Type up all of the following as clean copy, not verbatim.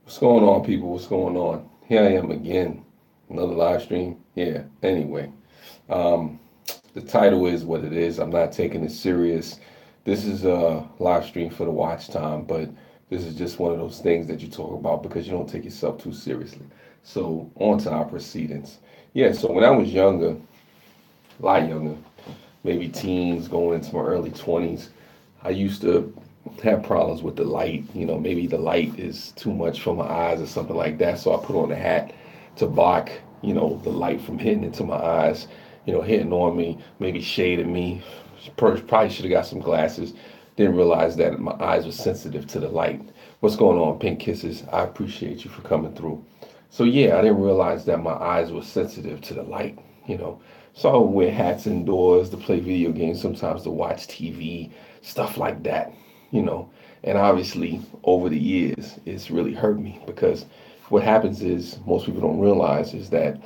What's going on, people? What's going on? Here I am again, another live stream. Yeah, anyway, um, the title is what it is. I'm not taking it serious. This is a live stream for the watch time, but this is just one of those things that you talk about because you don't take yourself too seriously. So, on to our proceedings. Yeah, so when I was younger, a lot younger, maybe teens going into my early 20s, I used to have problems with the light. Maybe the light is too much for my eyes or something like that. So I put on a hat to block, the light from hitting into my eyes, hitting on me, maybe shading me. Probably should have got some glasses. Didn't realize that my eyes were sensitive to the light. What's going on, Pink Kisses? I appreciate you for coming through. So yeah, I didn't realize that my eyes were sensitive to the light, you know. So I would wear hats indoors to play video games, sometimes to watch TV, stuff like that, you know. And obviously, over the years, it's really hurt me because what happens is most people don't realize is that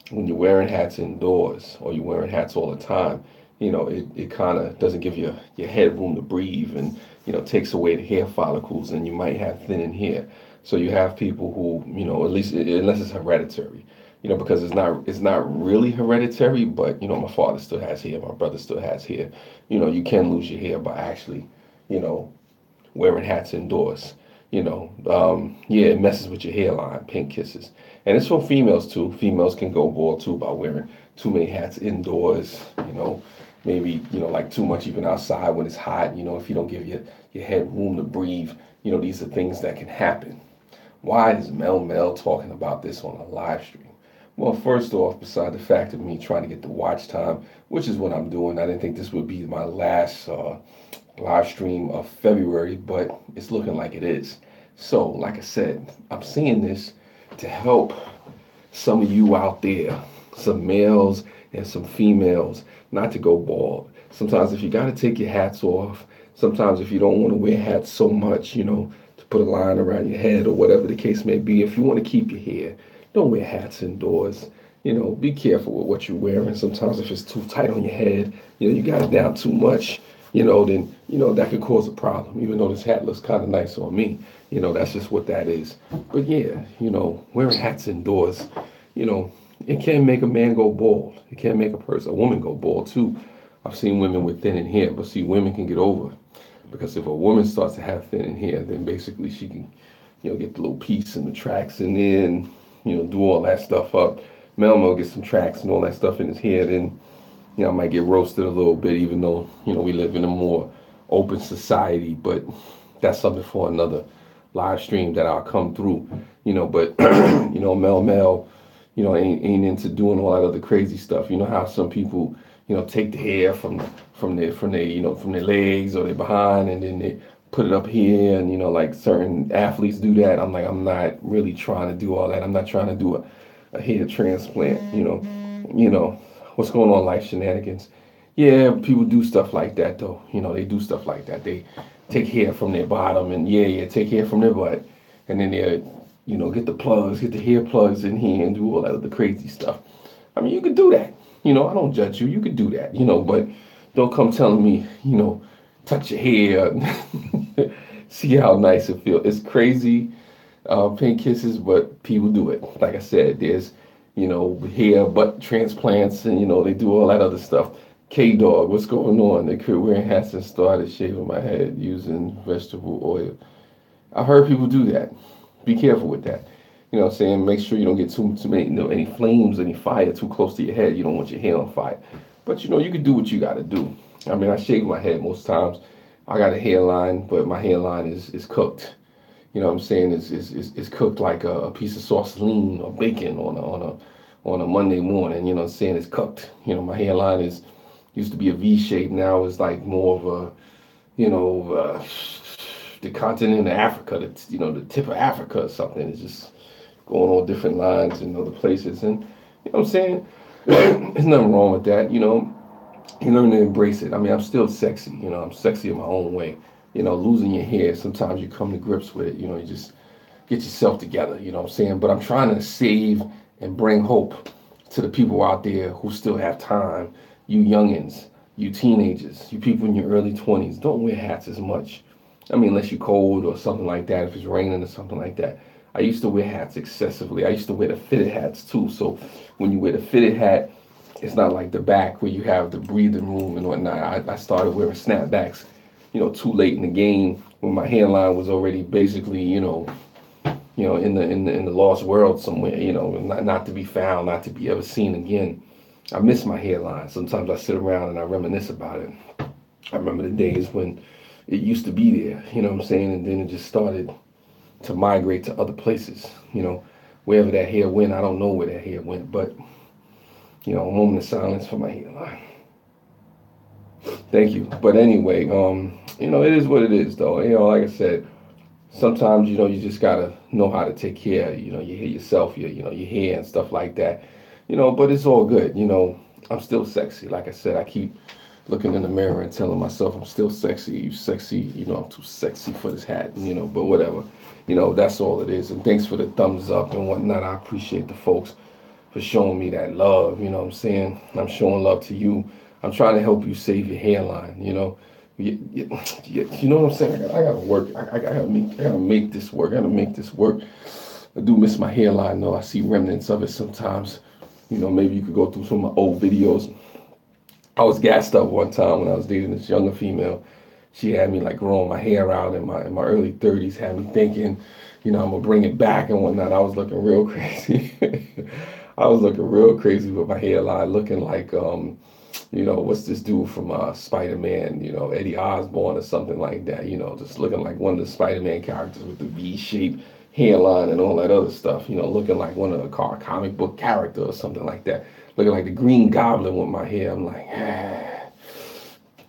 when you're wearing hats indoors or you're wearing hats all the time, it kind of doesn't give your head room to breathe and, takes away the hair follicles and you might have thinning hair. So you have people who, at least unless it's hereditary, because it's not really hereditary, but my father still has hair, my brother still has hair. You can lose your hair by actually, you know, wearing hats indoors. Yeah, it messes with your hairline, Pink Kisses. And it's for females too. Females can go bald too by wearing too many hats indoors, maybe, like too much even outside when it's hot, if you don't give your head room to breathe, these are things that can happen. Why is Mel talking about this on a live stream? Well, first off, beside the fact of me trying to get the watch time, which is what I'm doing, I didn't think this would be my last live stream of February, but it's looking like it is. So, like I said, I'm seeing this to help some of you out there, some males and some females, not to go bald. Sometimes if you got to take your hats off, sometimes if you don't want to wear hats so much, to put a line around your head or whatever the case may be, if you want to keep your hair, don't wear hats indoors. Be careful with what you're wearing. Sometimes if it's too tight on your head, you got it down too much, then, that could cause a problem. Even though this hat looks kind of nice on me, that's just what that is. But yeah, wearing hats indoors, you know, it can make a man go bald. It can make a woman go bald too. I've seen women with thinning hair, but see, women can get over it. Because if a woman starts to have thinning hair, then basically she can, get the little piece and the tracks and then, do all that stuff up. Melmo gets some tracks and all that stuff in his hair, then, I might get roasted a little bit, even though, we live in a more open society. But that's something for another live stream that I'll come through, but, Mel, ain't into doing all that other crazy stuff. You know how some people, take the hair from their legs or their behind, and then they put it up here, and like certain athletes do that. I'm not really trying to do all that. I'm not trying to do a hair transplant. What's going on, life shenanigans. Yeah, people do stuff like that though. They do stuff like that. They take hair from their bottom and yeah, take hair from their butt, and then they, get the plugs, get the hair plugs in here and do all that other crazy stuff. I mean, you could do that. I don't judge you. You could do that. But don't come telling me, touch your hair, see how nice it feels. It's crazy, Pink Kisses, but people do it. Like I said, there's, hair, butt transplants, and they do all that other stuff. K Dog, what's going on? They quit wearing hats and started shaving my head using vegetable oil. I've heard people do that. Be careful with that. What I'm saying? Make sure you don't get too many, any flames, any fire too close to your head. You don't want your hair on fire. But you can do what you got to do. I mean, I shave my head most times. I got a hairline, but my hairline is cooked. What I'm saying? It's cooked like a piece of sausaline or bacon on a Monday morning. What I'm saying? It's cooked. My hairline is used to be a V shape. Now it's like more of a, the continent of Africa, the tip of Africa or something. It's just going on different lines in other places. And what I'm saying? There's nothing wrong with that. You learn to embrace it. I mean, I'm still sexy. I'm sexy in my own way. Losing your hair, sometimes you come to grips with it. You just get yourself together. What I'm saying? But I'm trying to save and bring hope to the people out there who still have time. You youngins, you teenagers, you people in your early 20s, don't wear hats as much. I mean, unless you're cold or something like that, if it's raining or something like that. I used to wear hats excessively. I used to wear the fitted hats too. So when you wear the fitted hat, it's not like the back where you have the breathing room and whatnot. I started wearing snapbacks, too late in the game when my hairline was already basically, in the lost world somewhere, not to be found, not to be ever seen again. I miss my hairline. Sometimes I sit around and I reminisce about it. I remember the days when it used to be there, you know what I'm saying? And then it just started to migrate to other places, wherever that hair went. I don't know where that hair went, but, a moment of silence for my hairline. Thank you. But anyway, it is what it is, though. Like I said, sometimes, you just gotta know how to take care of, your hair yourself, your hair and stuff like that. But it's all good. I'm still sexy. Like I said, I keep looking in the mirror and telling myself I'm still sexy. You sexy, I'm too sexy for this hat, but whatever. That's all it is. And thanks for the thumbs up and whatnot. I appreciate the folks for showing me that love, you know what I'm saying? I'm showing love to you. I'm trying to help you save your hairline, you know what I'm saying? I gotta work. I gotta make this work. I gotta make this work. I do miss my hairline though. I see remnants of it sometimes. Maybe you could go through some of my old videos. I was gassed up one time when I was dating this younger female. She had me like growing my hair out in my early 30s, had me thinking, I'm gonna bring it back and whatnot. I was looking real crazy. I was looking real crazy with my hairline, looking like what's this dude from Spider-Man, Eddie Osborn or something like that, just looking like one of the Spider-Man characters with the V-shaped hairline and all that other stuff, looking like one of the comic book character or something like that, looking like the Green Goblin with my hair. I'm like,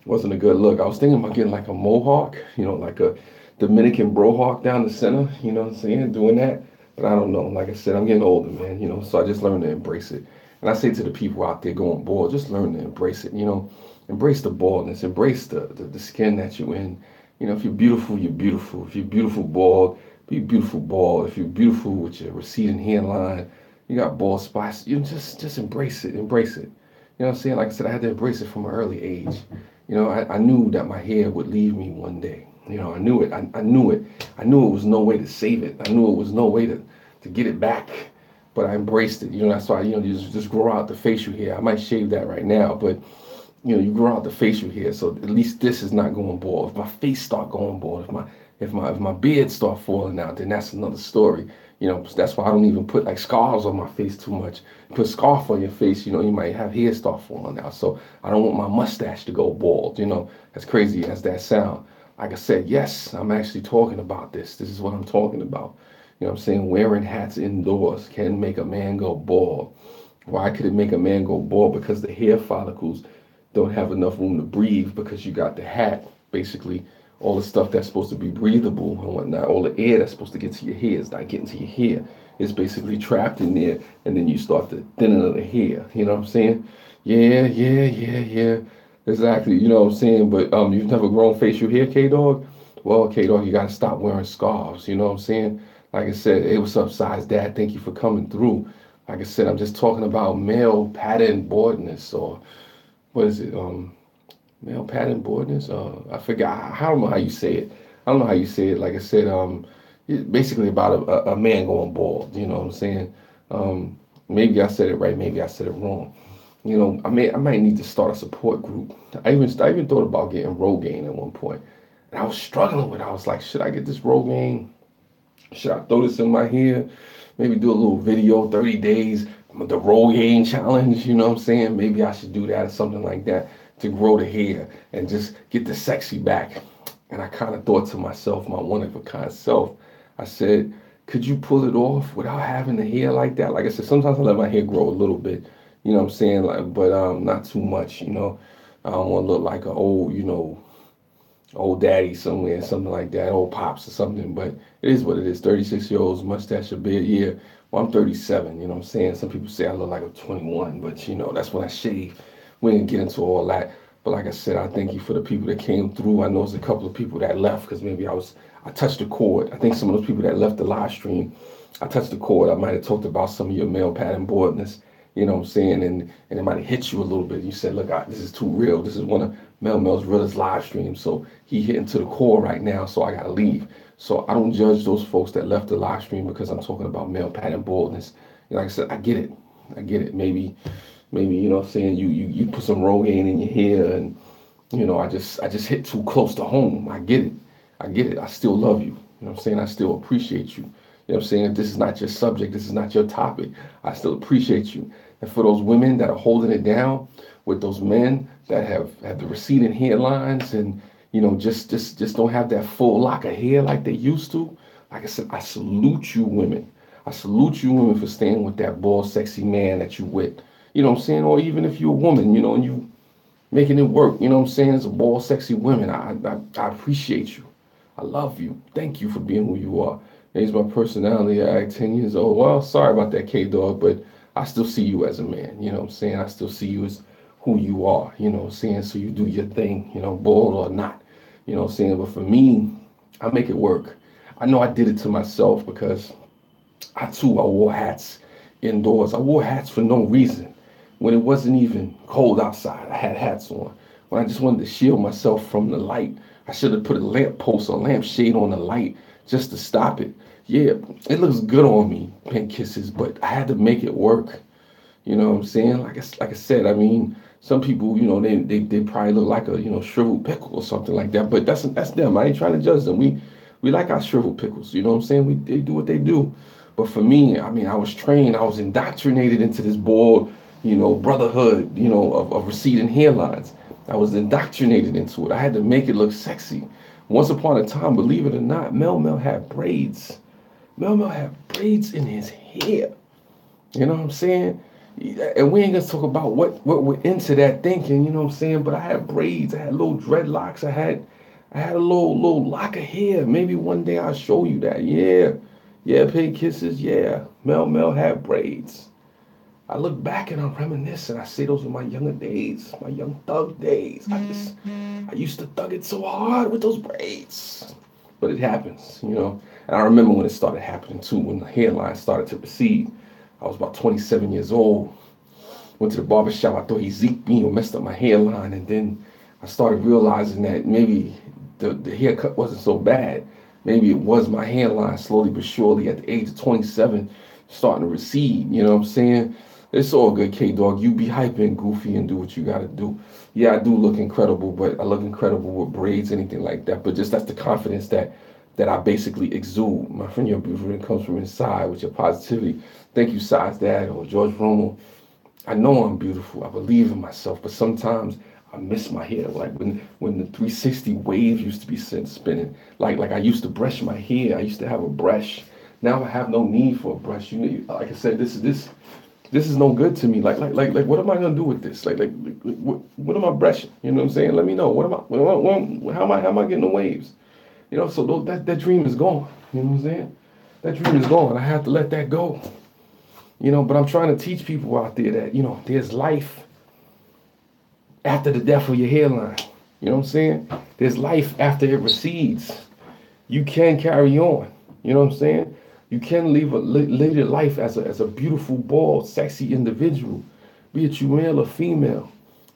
wasn't a good look. I was thinking about getting like a mohawk, like a Dominican brohawk down the center, you know what I'm saying, doing that. But I don't know. Like I said, I'm getting older, man, so I just learned to embrace it. And I say to the people out there going bald, just learn to embrace it, embrace the baldness, embrace the skin that you're in. If you're beautiful, you're beautiful. If you're beautiful bald, be beautiful bald. If you're beautiful with your receding hairline, you got bald spots, just embrace it, embrace it. You know what I'm saying? Like I said, I had to embrace it from an early age. I knew that my hair would leave me one day. I knew it. I knew it. I knew it was no way to save it. I knew it was no way to get it back. But I embraced it. That's why, you just grow out the facial hair. I might shave that right now, but, you grow out the facial hair. So at least this is not going bald. If my face start going bald, if my beard start falling out, then that's another story. That's why I don't even put like scarves on my face too much. Put a scarf on your face, you might have hair start falling out. So I don't want my mustache to go bald, as crazy as that sound. Like I said, yes, I'm actually talking about this. This is what I'm talking about. You know what I'm saying? Wearing hats indoors can make a man go bald. Why could it make a man go bald? Because the hair follicles don't have enough room to breathe because you got the hat, basically, all the stuff that's supposed to be breathable and whatnot, all the air that's supposed to get to your hair is not getting to your hair. It's basically trapped in there, and then you start the thinning of the hair. You know what I'm saying? Yeah. Exactly. You know what I'm saying? But you've never grown facial hair, K-Dog? Well, K-Dog, you got to stop wearing scarves. You know what I'm saying? Like I said, hey, what's up, Size Dad? Thank you for coming through. Like I said, I'm just talking about male pattern baldness, or what is it? Male pattern baldness. I forgot. I don't know how you say it. I don't know how you say it. Like I said, it's basically about a man going bald. You know what I'm saying? Maybe I said it right. Maybe I said it wrong. I might need to start a support group. I even thought about getting Rogaine at one point, and I was struggling with it. I was like, should I get this Rogaine? Should I throw this in my hair? Maybe do a little video, 30 days, the Rogaine challenge, you know what I'm saying? Maybe I should do that or something like that to grow the hair and just get the sexy back. And I kind of thought to myself, my one of a kind self, I said, could you pull it off without having the hair like that? Like I said, sometimes I let my hair grow a little bit, you know what I'm saying? Like, but not too much, I don't want to look like an old, old daddy somewhere, something like that, old pops or something. But it is what it is. 36-year-olds, mustache, a beard. Yeah, well, I'm 37. You know what I'm saying? Some people say I look like I'm 21, but that's when I shave. We didn't get into all that. But like I said, I thank you for the people that came through. I know there's a couple of people that left because maybe I touched the chord. I think some of those people that left the live stream, I touched the chord. I might have talked about some of your male pattern baldness. You know what I'm saying? And it might have hit you a little bit. You said, look, this is too real. This is one of Mel Mel's realest live streams. So he hitting to the core right now, so I got to leave. So I don't judge those folks that left the live stream because I'm talking about male pattern baldness. And like I said, I get it. I get it. Maybe, you know what I'm saying, you put some Rogaine in your hair and, you know, I just hit too close to home. I get it. I get it. I still love you. You know what I'm saying? I still appreciate you. You know what I'm saying? If this is not your subject, this is not your topic, I still appreciate you. And for those women that are holding it down with those men that have the receding hairlines and, you know, just don't have that full lock of hair like they used to, like I said, I salute you women. I salute you women for staying with that bald, sexy man that you with. You know what I'm saying? Or even if you're a woman, you know, and you making it work. You know what I'm saying? As a bald, sexy woman, I appreciate you. I love you. Thank you for being who you are. Here's my personality. I act 10 years old. Well, sorry about that, K-Dog, but I still see you as a man. You know what I'm saying? I still see you as who you are. You know what I'm saying? So you do your thing, you know, bald or not. You know what I'm saying? But for me, I make it work. I know I did it to myself because I wore hats indoors. I wore hats for no reason. When it wasn't even cold outside, I had hats on. When I just wanted to shield myself from the light, I should have put a lamp post or lampshade on the light just to stop it. Yeah, it looks good on me, Pink Kisses, but I had to make it work. You know what I'm saying? Like I said, I mean, some people, you know, they probably look like a, you know, shriveled pickle or something like that. But that's them. I ain't trying to judge them. We like our shriveled pickles. You know what I'm saying? They do what they do. But for me, I mean, I was trained, I was indoctrinated into this board, you know, brotherhood, you know, of receding hairlines. I was indoctrinated into it. I had to make it look sexy. Once upon a time, believe it or not, Mel had braids. Mel had braids in his hair. You know what I'm saying? And we ain't gonna talk about what went into that thinking, you know what I'm saying? But I had braids, I had little dreadlocks, I had a little lock of hair. Maybe one day I'll show you that. Yeah. Yeah, Pink Kisses, yeah. Mel had braids. I look back and I reminisce and I say those were my younger days, my young thug days. I used to thug it so hard with those braids. But it happens, you know. And I remember when it started happening too, when the hairline started to recede. I was about 27 years old. Went to the barbershop. I thought he zeked me or messed up my hairline. And then I started realizing that maybe the haircut wasn't so bad. Maybe it was my hairline slowly but surely at the age of 27 starting to recede. You know what I'm saying? It's all good, K-Dog. You be hyping, goofy, and do what you got to do. Yeah, I do look incredible, but I look incredible with braids, anything like that. But just that's the confidence that I basically exude. My friend, you're beautiful. It comes from inside with your positivity. Thank you, Size Dad or George Romo. I know I'm beautiful. I believe in myself, but sometimes I miss my hair. Like when the 360 wave used to be spinning. Like I used to brush my hair. I used to have a brush. Now I have no need for a brush. You know, like I said, this is no good to me. Like what am I gonna do with this? What am I brushing? You know what I'm saying? Let me know. How am I getting the waves? You know, so that dream is gone. You know what I'm saying? That dream is gone. I have to let that go. You know, but I'm trying to teach people out there that, you know, there's life after the death of your hairline. You know what I'm saying? There's life after it recedes. You can carry on. You know what I'm saying? You can live your life as a beautiful, bald, sexy individual, be it you male or female.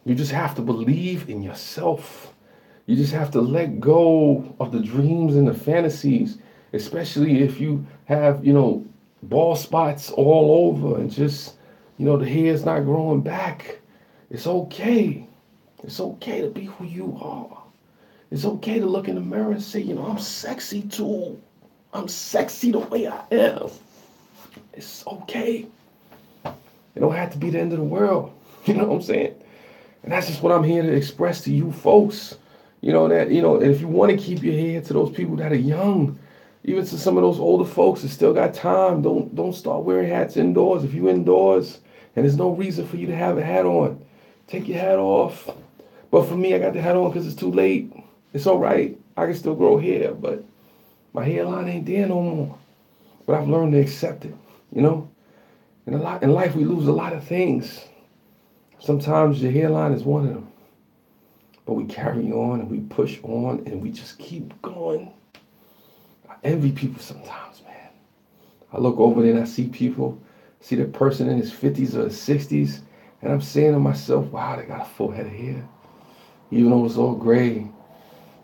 You just have to believe in yourself. You just have to let go of the dreams and the fantasies, especially if you have, you know, bald spots all over and just, you know, the hair's not growing back. It's okay. It's okay to be who you are. It's okay to look in the mirror and say, you know, I'm sexy too. I'm sexy the way I am. It's okay. It don't have to be the end of the world. You know what I'm saying? And that's just what I'm here to express to you folks. You know, that, you know, and if you want to keep your hair to those people that are young, even to some of those older folks that still got time, don't start wearing hats indoors. If you indoors and there's no reason for you to have a hat on, take your hat off. But for me, I got the hat on because it's too late. It's all right. I can still grow hair, but my hairline ain't there no more. But I've learned to accept it, you know? And in life, we lose a lot of things. Sometimes your hairline is one of them. But we carry on and we push on and we just keep going. I envy people sometimes, man. I look over there and I see people, see that person in his 50s or his 60s, and I'm saying to myself, wow, they got a full head of hair. Even though it's all gray,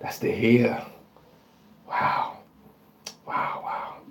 that's the hair. Wow.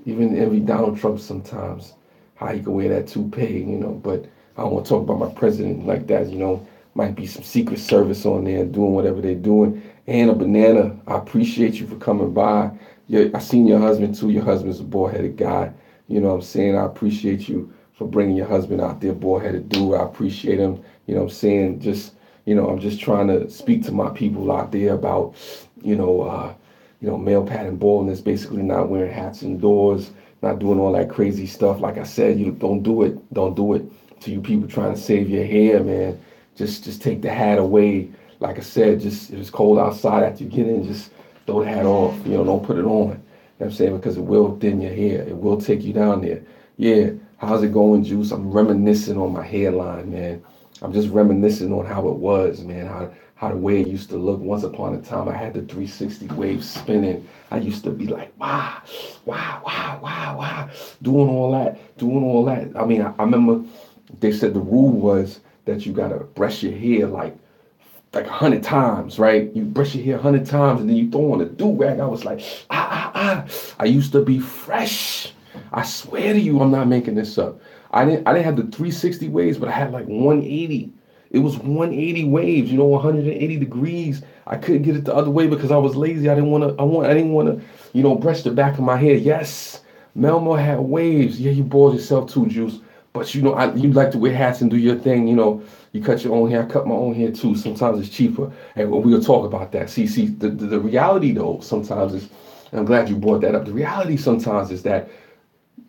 Even envy Donald Trump sometimes, how he can wear that toupee, you know. But I don't want to talk about my president like that, you know. Might be some Secret Service on there doing whatever they're doing. And a banana, I appreciate you for coming by. Yeah, I seen your husband too. Your husband's a bald-headed guy. You know what I'm saying? I appreciate you for bringing your husband out there, bald-headed dude. I appreciate him. You know what I'm saying? Just, you know, I'm just trying to speak to my people out there about, you know, male pattern baldness, basically not wearing hats indoors, not doing all that crazy stuff. Like I said, you don't do it. Don't do it. To you people trying to save your hair, man, just take the hat away. Like I said, just if it's cold outside after you get in, just throw the hat off. You know, don't put it on. You know what I'm saying? Because it will thin your hair. It will take you down there. Yeah. How's it going, Juice? I'm reminiscing on my hairline, man. I'm just reminiscing on how it was, man. How the way it used to look. Once upon a time, I had the 360 wave spinning. I used to be like, wow, wow, wow, wow, wow, doing all that, doing all that. I mean, I remember they said the rule was that you gotta brush your hair like 100 times, right? You brush your hair 100 times and then you throw on a do-rag. I was like, I used to be fresh. I swear to you, I'm not making this up. I didn't have the 360 waves, but I had like 180. It was 180 waves, you know, 180 degrees. I couldn't get it the other way because I was lazy. I didn't want to, you know, brush the back of my hair. Yes, Melmo had waves. Yeah, you bored yourself too, Juice. But you know, you like to wear hats and do your thing. You know, you cut your own hair. I cut my own hair too. Sometimes it's cheaper, and we'll talk about that. See, the reality though sometimes is, and I'm glad you brought that up. The reality sometimes is that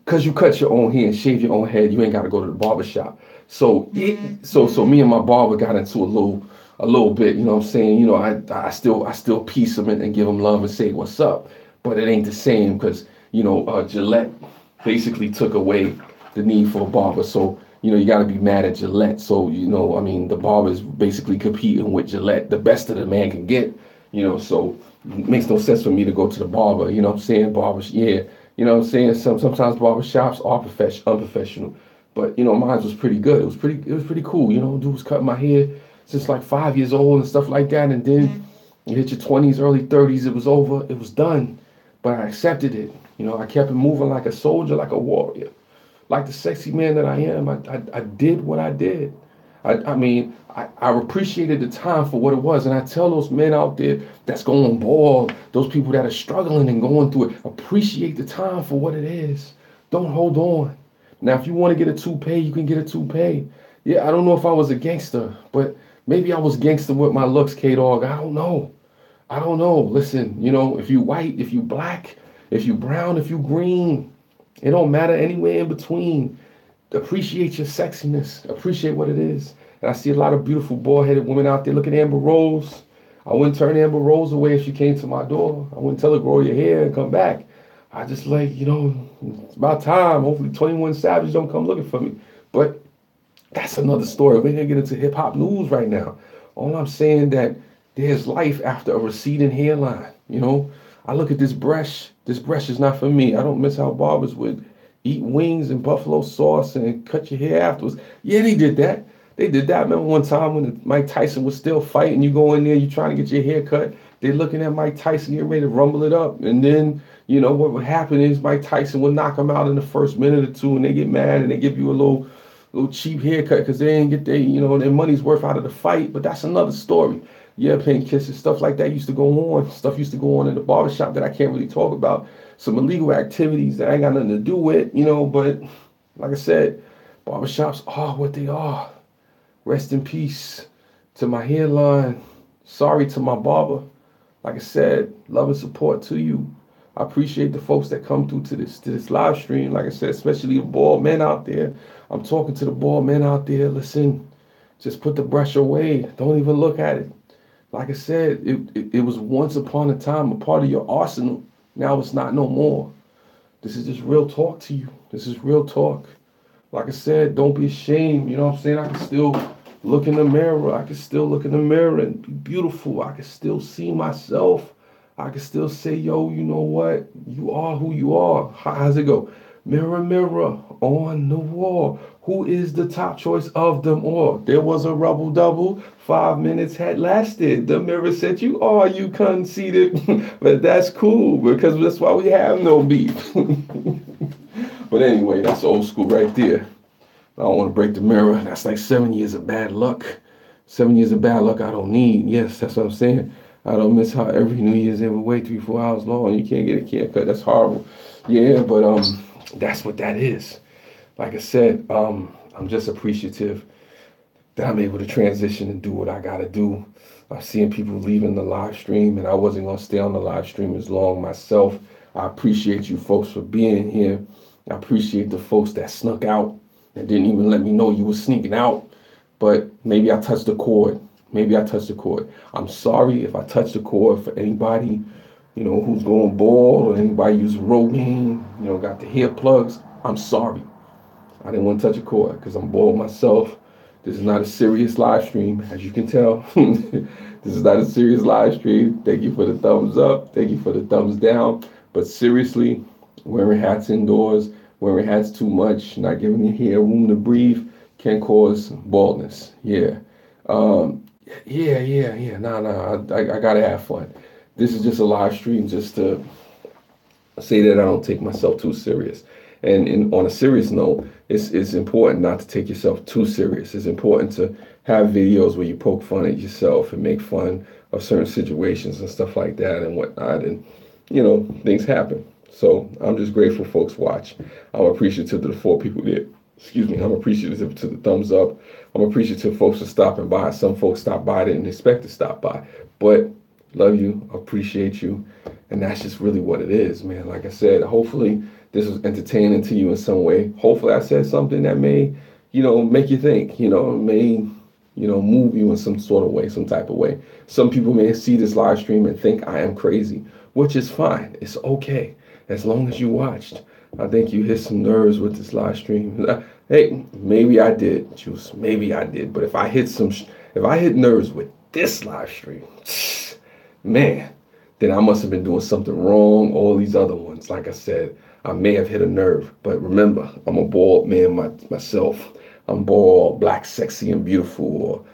because you cut your own hair and shave your own head, you ain't got to go to the barber shop. So so me and my barber got into a little bit. You know what I'm saying? You know, I still piece him and give him love and say what's up, but it ain't the same because you know Gillette basically took away the need for a barber. So you know you got to be mad at Gillette. So you know, I mean, the barber is basically competing with Gillette, the best that the man can get. You know, so it makes no sense for me to go to the barber. You know what I'm saying? Barbers, yeah. You know what I'm saying? Sometimes barber shops are unprofessional. But you know, mine was pretty good. It was pretty cool. You know, dude was cutting my hair since like 5 years old and stuff like that. And then you hit your 20s, early 30s, it was over. It was done. But I accepted it. You know, I kept it moving like a soldier, like a warrior. Like the sexy man that I am. I did what I did. I appreciated the time for what it was. And I tell those men out there that's going bald, those people that are struggling and going through it, appreciate the time for what it is. Don't hold on. Now, if you want to get a toupee, you can get a toupee. Yeah, I don't know if I was a gangster, but maybe I was gangster with my looks, K-Dog. I don't know. I don't know. Listen, you know, if you white, if you black, if you brown, if you green, it don't matter anywhere in between. Appreciate your sexiness. Appreciate what it is. And I see a lot of beautiful bald-headed women out there. Look at Amber Rose. I wouldn't turn Amber Rose away if she came to my door. I wouldn't tell her grow your hair and come back. I just like, you know, it's about time. Hopefully 21 Savage don't come looking for me. But that's another story. We're gonna get into hip hop news right now. All I'm saying that there's life after a receding hairline. You know, I look at this brush. This brush is not for me. I don't miss how barbers would eat wings and buffalo sauce and cut your hair afterwards. Yeah, they did that. They did that. I remember one time when Mike Tyson was still fighting. You go in there, you trying to get your hair cut. They're looking at Mike Tyson, getting ready to rumble it up. And then, you know, what would happen is Mike Tyson would knock him out in the first minute or two, and they get mad and they give you a little cheap haircut because they didn't get their money's worth out of the fight. But that's another story. Yeah, paying kisses, stuff like that used to go on. Stuff used to go on in the barbershop that I can't really talk about. Some illegal activities that I ain't got nothing to do with, you know, but like I said, barbershops are what they are. Rest in peace to my hairline. Sorry to my barber. Like I said, love and support to you. I appreciate the folks that come through to this live stream. Like I said, especially the bald men out there. I'm talking to the bald men out there. Listen, just put the brush away. Don't even look at it. Like I said, it was once upon a time a part of your arsenal. Now it's not no more. This is just real talk to you. This is real talk. Like I said, don't be ashamed. You know what I'm saying? I can still look in the mirror. I can still look in the mirror and be beautiful. I can still see myself. I can still say, yo, you know what? You are who you are. How's it go? Mirror, mirror on the wall. Who is the top choice of them all? There was a rubble double. 5 minutes had lasted. The mirror said, you are, you conceited. But that's cool because that's why we have no beef. But anyway, that's old school right there. I don't want to break the mirror. That's like 7 years of bad luck. 7 years of bad luck I don't need. Yes, that's what I'm saying. I don't miss how every New Year's Eve wait 3, 4 hours long. You can't get a haircut. That's horrible. Yeah, but that's what that is. Like I said, I'm just appreciative that I'm able to transition and do what I gotta do. I'm seeing people leaving the live stream, and I wasn't gonna stay on the live stream as long myself. I appreciate you folks for being here. I appreciate the folks that snuck out and didn't even let me know you were sneaking out. But maybe I touched the chord. Maybe I touched the chord. I'm sorry if I touched the chord for anybody, who's going bald or anybody using Rogaine, got the hair plugs. I'm sorry. I didn't want to touch a chord because I'm bald myself. This is not a serious live stream, as you can tell. This is not a serious live stream. Thank you for the thumbs up. Thank you for the thumbs down. But seriously, wearing hats indoors, wearing hats too much, not giving your hair room to breathe can cause baldness. Yeah. Yeah. Nah. I gotta have fun. This is just a live stream just to say that I don't take myself too serious. And on a serious note, it's important not to take yourself too serious. It's important to have videos where you poke fun at yourself and make fun of certain situations and stuff like that and whatnot. And, things happen. So I'm just grateful folks watch. I'm appreciative to the 4 people there. Excuse me. I'm appreciative to the thumbs up. I'm appreciative folks for stopping by. Some folks stopped by, didn't expect to stop by. But love you, appreciate you. And that's just really what it is, man. Like I said, hopefully this was entertaining to you in some way. Hopefully I said something that may, make you think, may, move you in some sort of way, some type of way. Some people may see this live stream and think I am crazy, which is fine. It's okay. As long as you watched. I think you hit some nerves with this live stream. Hey, maybe I did, Juice. Maybe I did. But if I hit nerves with this live stream, man, then I must have been doing something wrong. All these other ones, like I said, I may have hit a nerve. But remember, I'm a bald man myself. I'm bald, black, sexy, and beautiful. Or,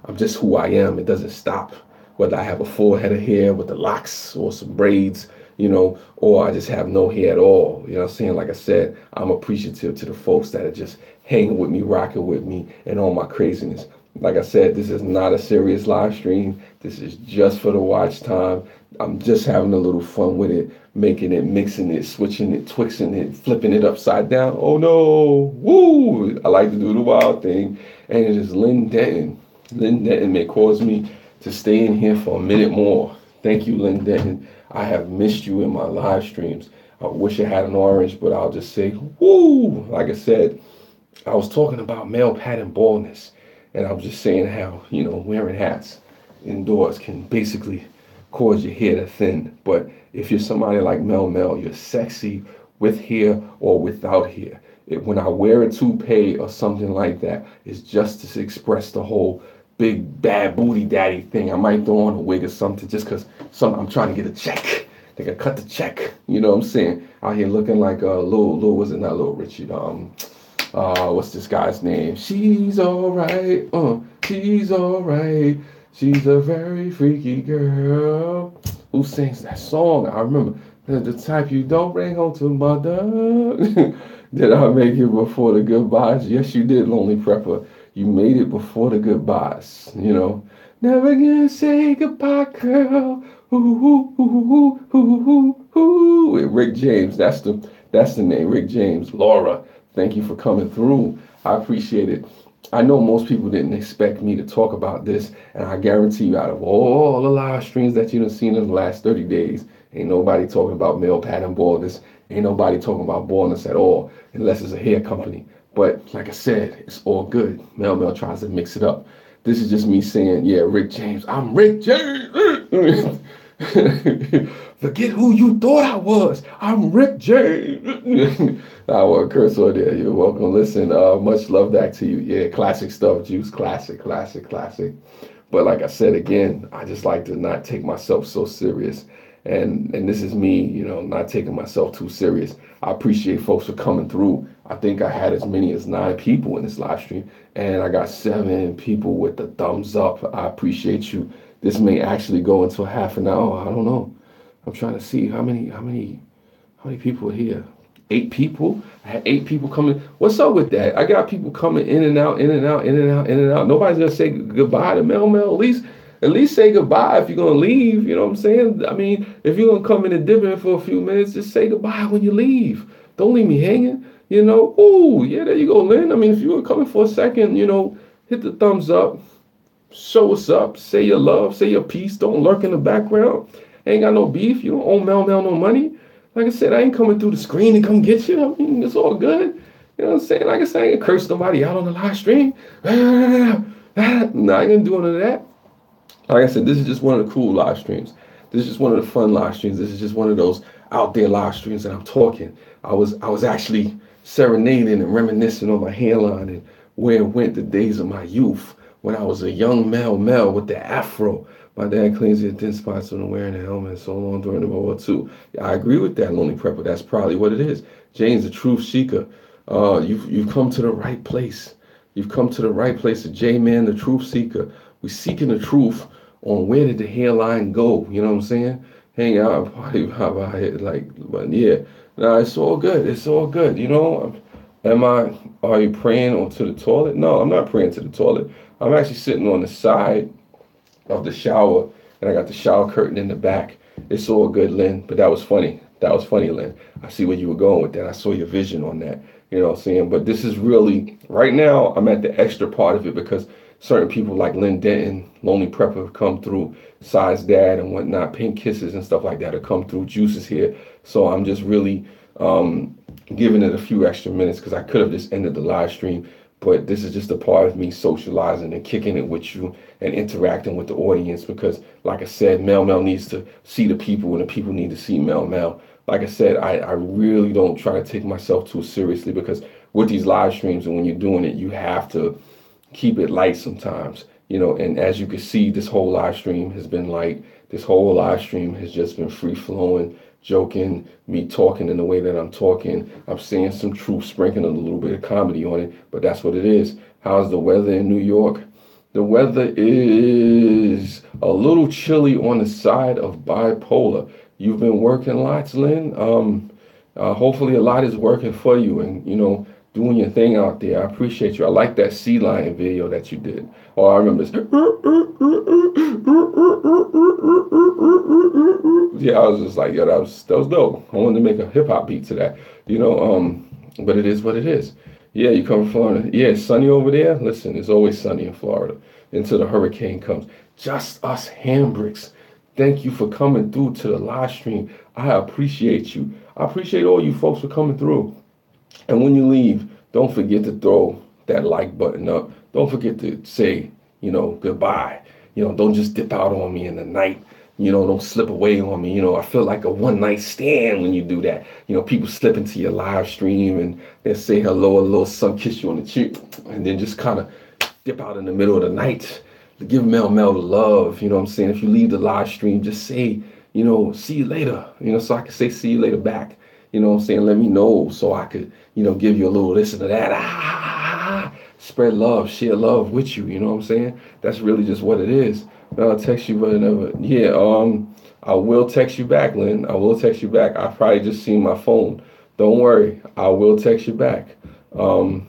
I'm just who I am. It doesn't stop. Whether I have a full head of hair with the locks or some braids, or I just have no hair at all. You know what I'm saying? Like I said, I'm appreciative to the folks that are just hanging with me, rocking with me, and all my craziness. Like I said, this is not a serious live stream. This is just for the watch time. I'm just having a little fun with it, making it, mixing it, switching it, twixing it, flipping it upside down. Oh no, woo! I like to do the wild thing. And it is Lynn Denton. Lynn Denton may cause me to stay in here for a minute more. Thank you, Lynn Denton. I have missed you in my live streams. I wish I had an orange, but I'll just say, woo! Like I said, I was talking about male pattern baldness. And I was just saying how, wearing hats indoors can basically cause your hair to thin. But if you're somebody like Mel, you're sexy with hair or without hair. When I wear a toupee or something like that, it's just to express the whole big bad booty daddy thing. I might throw on a wig or something just because I'm trying to get a check. They can cut the check. You know what I'm saying? Out here looking like was it not Lil Richie? What's this guy's name? She's alright, she's alright. She's a very freaky girl. Who sings that song? I remember the type you don't bring home to mother. Did I make it before the goodbyes? Yes, you did, Lonely Prepper. You made it before the goodbyes. Never gonna say goodbye, girl. Ooh, ooh, ooh, ooh, ooh, ooh. Rick James. That's the name. Rick James. Laura. Thank you for coming through. I appreciate it. I know most people didn't expect me to talk about this, and I guarantee you out of all the live streams that you've seen in the last 30 days, ain't nobody talking about male pattern baldness. Ain't nobody talking about baldness at all, unless it's a hair company. But like I said, it's all good. Mel tries to mix it up. This is just me saying, yeah, Rick James. I'm Rick James. Forget who you thought I was. I'm Rick James. I want to curse on there. You're welcome. Listen, much love back to you. Yeah, classic stuff, Juice. Classic. But like I said again, I just like to not take myself so serious. And this is me, not taking myself too serious. I appreciate folks for coming through. I think I had as many as 9 people in this live stream, and I got 7 people with the thumbs up. I appreciate you. This may actually go into a half an hour. I don't know. I'm trying to see how many people are here. 8 people. I had 8 people coming. What's up with that? I got people coming in and out, in and out, in and out, in and out. Nobody's gonna say goodbye to Mel Mel. At least say goodbye if you're gonna leave. You know what I'm saying? I mean, if you're gonna come in and dip in for a few minutes, just say goodbye when you leave. Don't leave me hanging. You know? Ooh, yeah, there you go, Lynn. I mean, if you were coming for a second, hit the thumbs up, show us up, say your love, say your peace. Don't lurk in the background. Ain't got no beef. You don't owe Mel Mel no money. Like I said, I ain't coming through the screen to come get you. I mean, it's all good. You know what I'm saying? Like I said, I ain't gonna curse nobody out on the live stream. Nah, I ain't gonna do none of that. Like I said, this is just one of the cool live streams. This is just one of the fun live streams. This is just one of those out there live streams that I'm talking. I was actually serenading and reminiscing on my hairline and where it went the days of my youth when I was a young Mel with the afro. My dad claims he didn't sponsor him wearing a helmet so long during the World War II. Yeah, I agree with that, Lonely Prepper. That's probably what it is. James, the truth seeker. You've come to the right place. You've come to the right place. The J-Man, the truth seeker. We're seeking the truth on where did the hairline go. You know what I'm saying? Hang out, party, how about it? But yeah, no, it's all good. It's all good. Are you praying onto the toilet? No, I'm not praying to the toilet. I'm actually sitting on the side of the shower, and I got the shower curtain in the back. It's all good, Lynn, but that was funny. That was funny, Lynn. I see where you were going with that. I saw your vision on that. You know what I'm saying? But this is really, right now, I'm at the extra part of it because certain people like Lynn Denton, Lonely Prepper have come through, Size Dad and whatnot, Pink Kisses and stuff like that have come through, Juices here. So I'm just really giving it a few extra minutes because I could have just ended the live stream. But this is just a part of me socializing and kicking it with you and interacting with the audience because, like I said, Mel Mel needs to see the people and the people need to see Mel Mel. Like I said, I really don't try to take myself too seriously because with these live streams and when you're doing it, you have to keep it light sometimes, and as you can see, this whole live stream has been light. This whole live stream has just been free flowing, joking, me talking in the way that I'm talking. I'm saying some truth, sprinkling a little bit of comedy on it, but that's what it is. How's the weather in New York? The weather is a little chilly on the side of bipolar. You've been working lots, Lynn. Hopefully a lot is working for you and, doing your thing out there. I appreciate you. I like that sea lion video that you did. Oh, I remember this. Yeah, I was just like, yeah, that was dope. I wanted to make a hip hop beat to that, but it is what it is. Yeah, you come from Florida. Yeah, it's sunny over there. Listen, it's always sunny in Florida until the hurricane comes. Just us handbricks. Thank you for coming through to the live stream. I appreciate you. I appreciate all you folks for coming through. And when you leave, don't forget to throw that like button up. Don't forget to say, goodbye. Don't just dip out on me in the night. Don't slip away on me. I feel like a one night stand when you do that. People slip into your live stream and they say hello, a little sun kiss you on the cheek, and then just kind of dip out in the middle of the night to give Mel Mel the love. You know what I'm saying? If you leave the live stream, just say, see you later. So I can say see you later back. You know what I'm saying? Let me know so I could, give you a little this and that. Spread love, share love with you. You know what I'm saying? That's really just what it is. I'll text you whenever. Yeah, I will text you back, Lynn. I will text you back. I probably just seen my phone. Don't worry. I will text you back. Let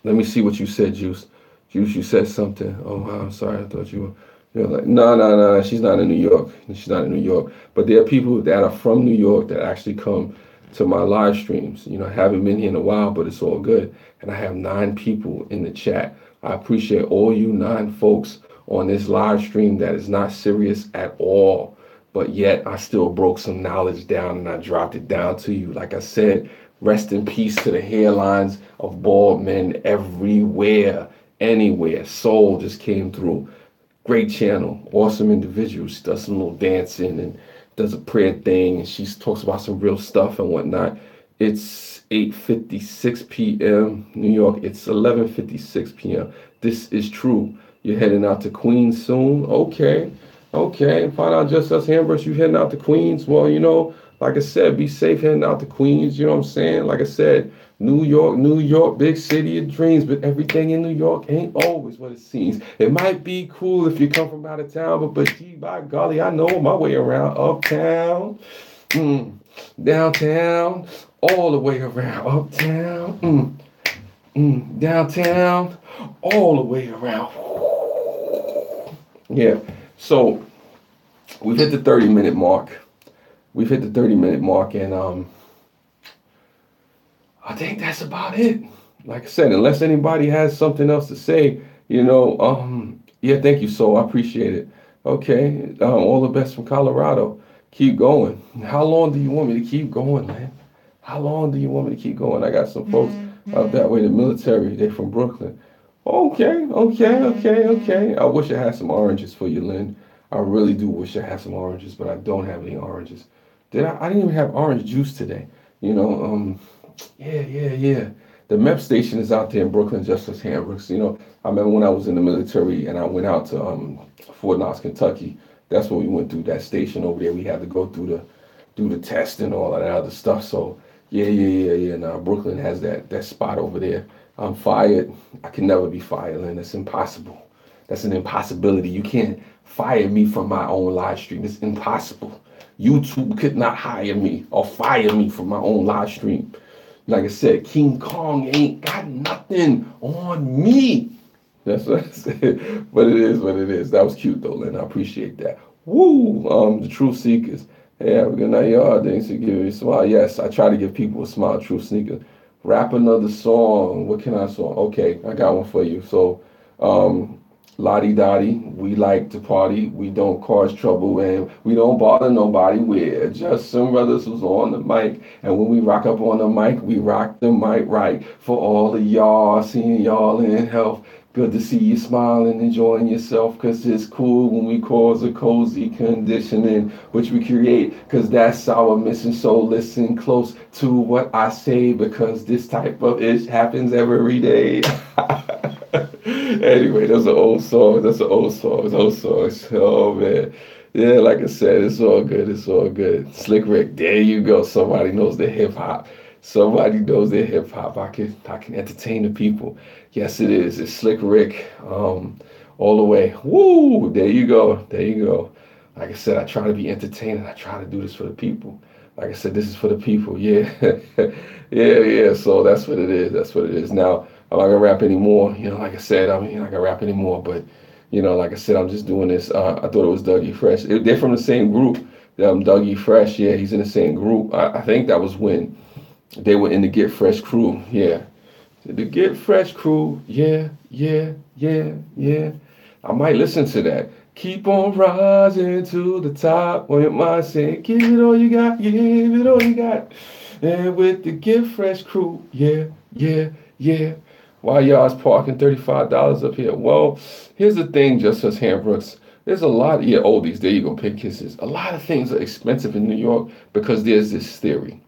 me see what you said, Juice. Juice, you said something. Oh, wow, I'm sorry. I thought you were like, no. She's not in New York. She's not in New York. But there are people that are from New York that actually come to my live streams. I haven't been here in a while, but it's all good. And I have 9 people in the chat. I appreciate all you 9 folks on this live stream that is not serious at all. But yet I still broke some knowledge down and I dropped it down to you. Like I said, rest in peace to the hairlines of bald men everywhere, anywhere. Soul just came through. Great channel, awesome individual. She does some little dancing and does a prayer thing, and she talks about some real stuff and whatnot. It's 8:56 p.m. New York. It's 11:56 p.m. This is true. You're heading out to Queens soon? Okay. Find out just us Hamburgers. You heading out to Queens? Well, like I said, be safe heading out to Queens. You know what I'm saying? Like I said, New York, big city of dreams, but everything in New York ain't always what it seems. It might be cool if you come from out of town, but gee, by golly, I know my way around uptown, downtown, all the way around uptown, downtown, all the way around. Yeah. So we've hit the 30-minute mark. We've hit the 30-minute mark, and I think that's about it. Like I said, unless anybody has something else to say, yeah, thank you, so I appreciate it. Okay, all the best from Colorado. Keep going. How long do you want me to keep going, man? How long do you want me to keep going? I got some folks up that way, the military. They from Brooklyn. Okay, okay, okay, okay. I wish I had some oranges for you, Lynn. I really do wish I had some oranges, but I don't have any oranges. Did I? I didn't even have orange juice today. You know, yeah, yeah, yeah. The MEP station is out there in Brooklyn, Justice Hambrooks. I remember when I was in the military and I went out to Fort Knox, Kentucky. That's when we went through that station over there. We had to go through the test and all of that other stuff. So yeah, yeah, yeah, yeah. Now Brooklyn has that spot over there. I'm fired. I can never be fired, Lynn. That's impossible. That's an impossibility. You can't fire me from my own live stream. It's impossible. YouTube could not hire me or fire me from my own live stream. Like I said, King Kong ain't got nothing on me. That's what I said. But it is what it is. That was cute though, Lynn. I appreciate that. Woo! The Truth Seekers. Hey, have a good night, y'all. Thanks for giving me a smile. Yes, I try to give people a smile, Truth Seekers. Rap another song. What can I song? Okay, I got one for you. So, Lottie Dottie, we like to party, we don't cause trouble, and we don't bother nobody. We're just some brothers who's on the mic, and when we rock up on the mic, we rock the mic right. For all of y'all, seeing y'all in health, good to see you smiling, enjoying yourself, cause it's cool when we cause a cozy conditioning, which we create, cause that's our mission. So listen close to what I say, because this type of ish happens every day. Anyway, that's an old song. That's an old song. It's old songs. Oh man. Yeah, like I said, it's all good. It's all good. Slick Rick, there you go. Somebody knows their hip hop. Somebody knows their hip hop. I can entertain the people. Yes, it is. It's Slick Rick. All the way. Woo! There you go. There you go. Like I said, I try to be entertaining. I try to do this for the people. Like I said, this is for the people. Yeah. Yeah, yeah. So that's what it is. That's what it is. Now, I'm not gonna rap anymore. Like I said, I'm not gonna rap anymore. But like I said, I'm just doing this. I thought it was Dougie Fresh. They're from the same group. Dougie Fresh. Yeah, he's in the same group. I think that was when they were in the Get Fresh crew. Yeah, the Get Fresh crew. Yeah, yeah, yeah, yeah. I might listen to that. Keep on rising to the top. On your mind saying, give it all you got. Give it all you got. And with the Get Fresh crew. Yeah, yeah, yeah. Why y'all's parking $35 up here? Well, here's the thing, Justice Hambrooks. There's a lot of, yeah, oldies, there you go, Pink Kisses. A lot of things are expensive in New York because there's this theory.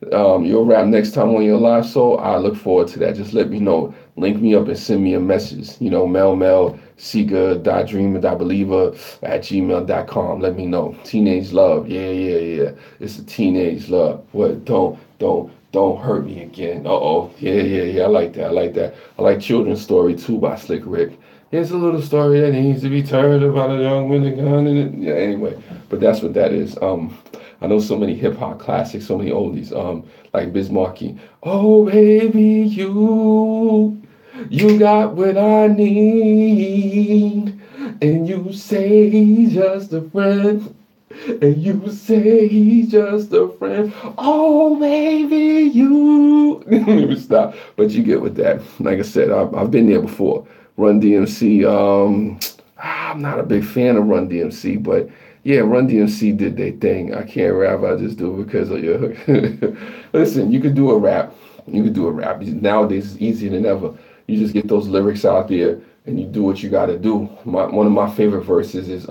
You'll rap next time on your live, so I look forward to that. Just let me know. Link me up and send me a message. Sika.dreamer.believer at gmail.com. Let me know. Teenage love. Yeah, yeah, yeah. It's a teenage love. What? Don't hurt me again. Uh-oh. Yeah, yeah, yeah. I like that. I like that. I like Children's Story too by Slick Rick. Here's a little story that needs to be told about a young with a gun in it. Yeah, anyway. But that's what that is. I know so many hip hop classics, so many oldies, like Biz Markie. Oh baby, you got what I need, and you say he's just a friend. And you say he's just a friend. Oh, baby, you. Let me stop. But you get with that. Like I said, I've been there before. Run DMC. I'm not a big fan of Run DMC, but yeah, Run DMC did their thing. I can't rap. I just do it because of your. Listen, you could do a rap. You could do a rap. Nowadays, it's easier than ever. You just get those lyrics out there and you do what you got to do. One of my favorite verses is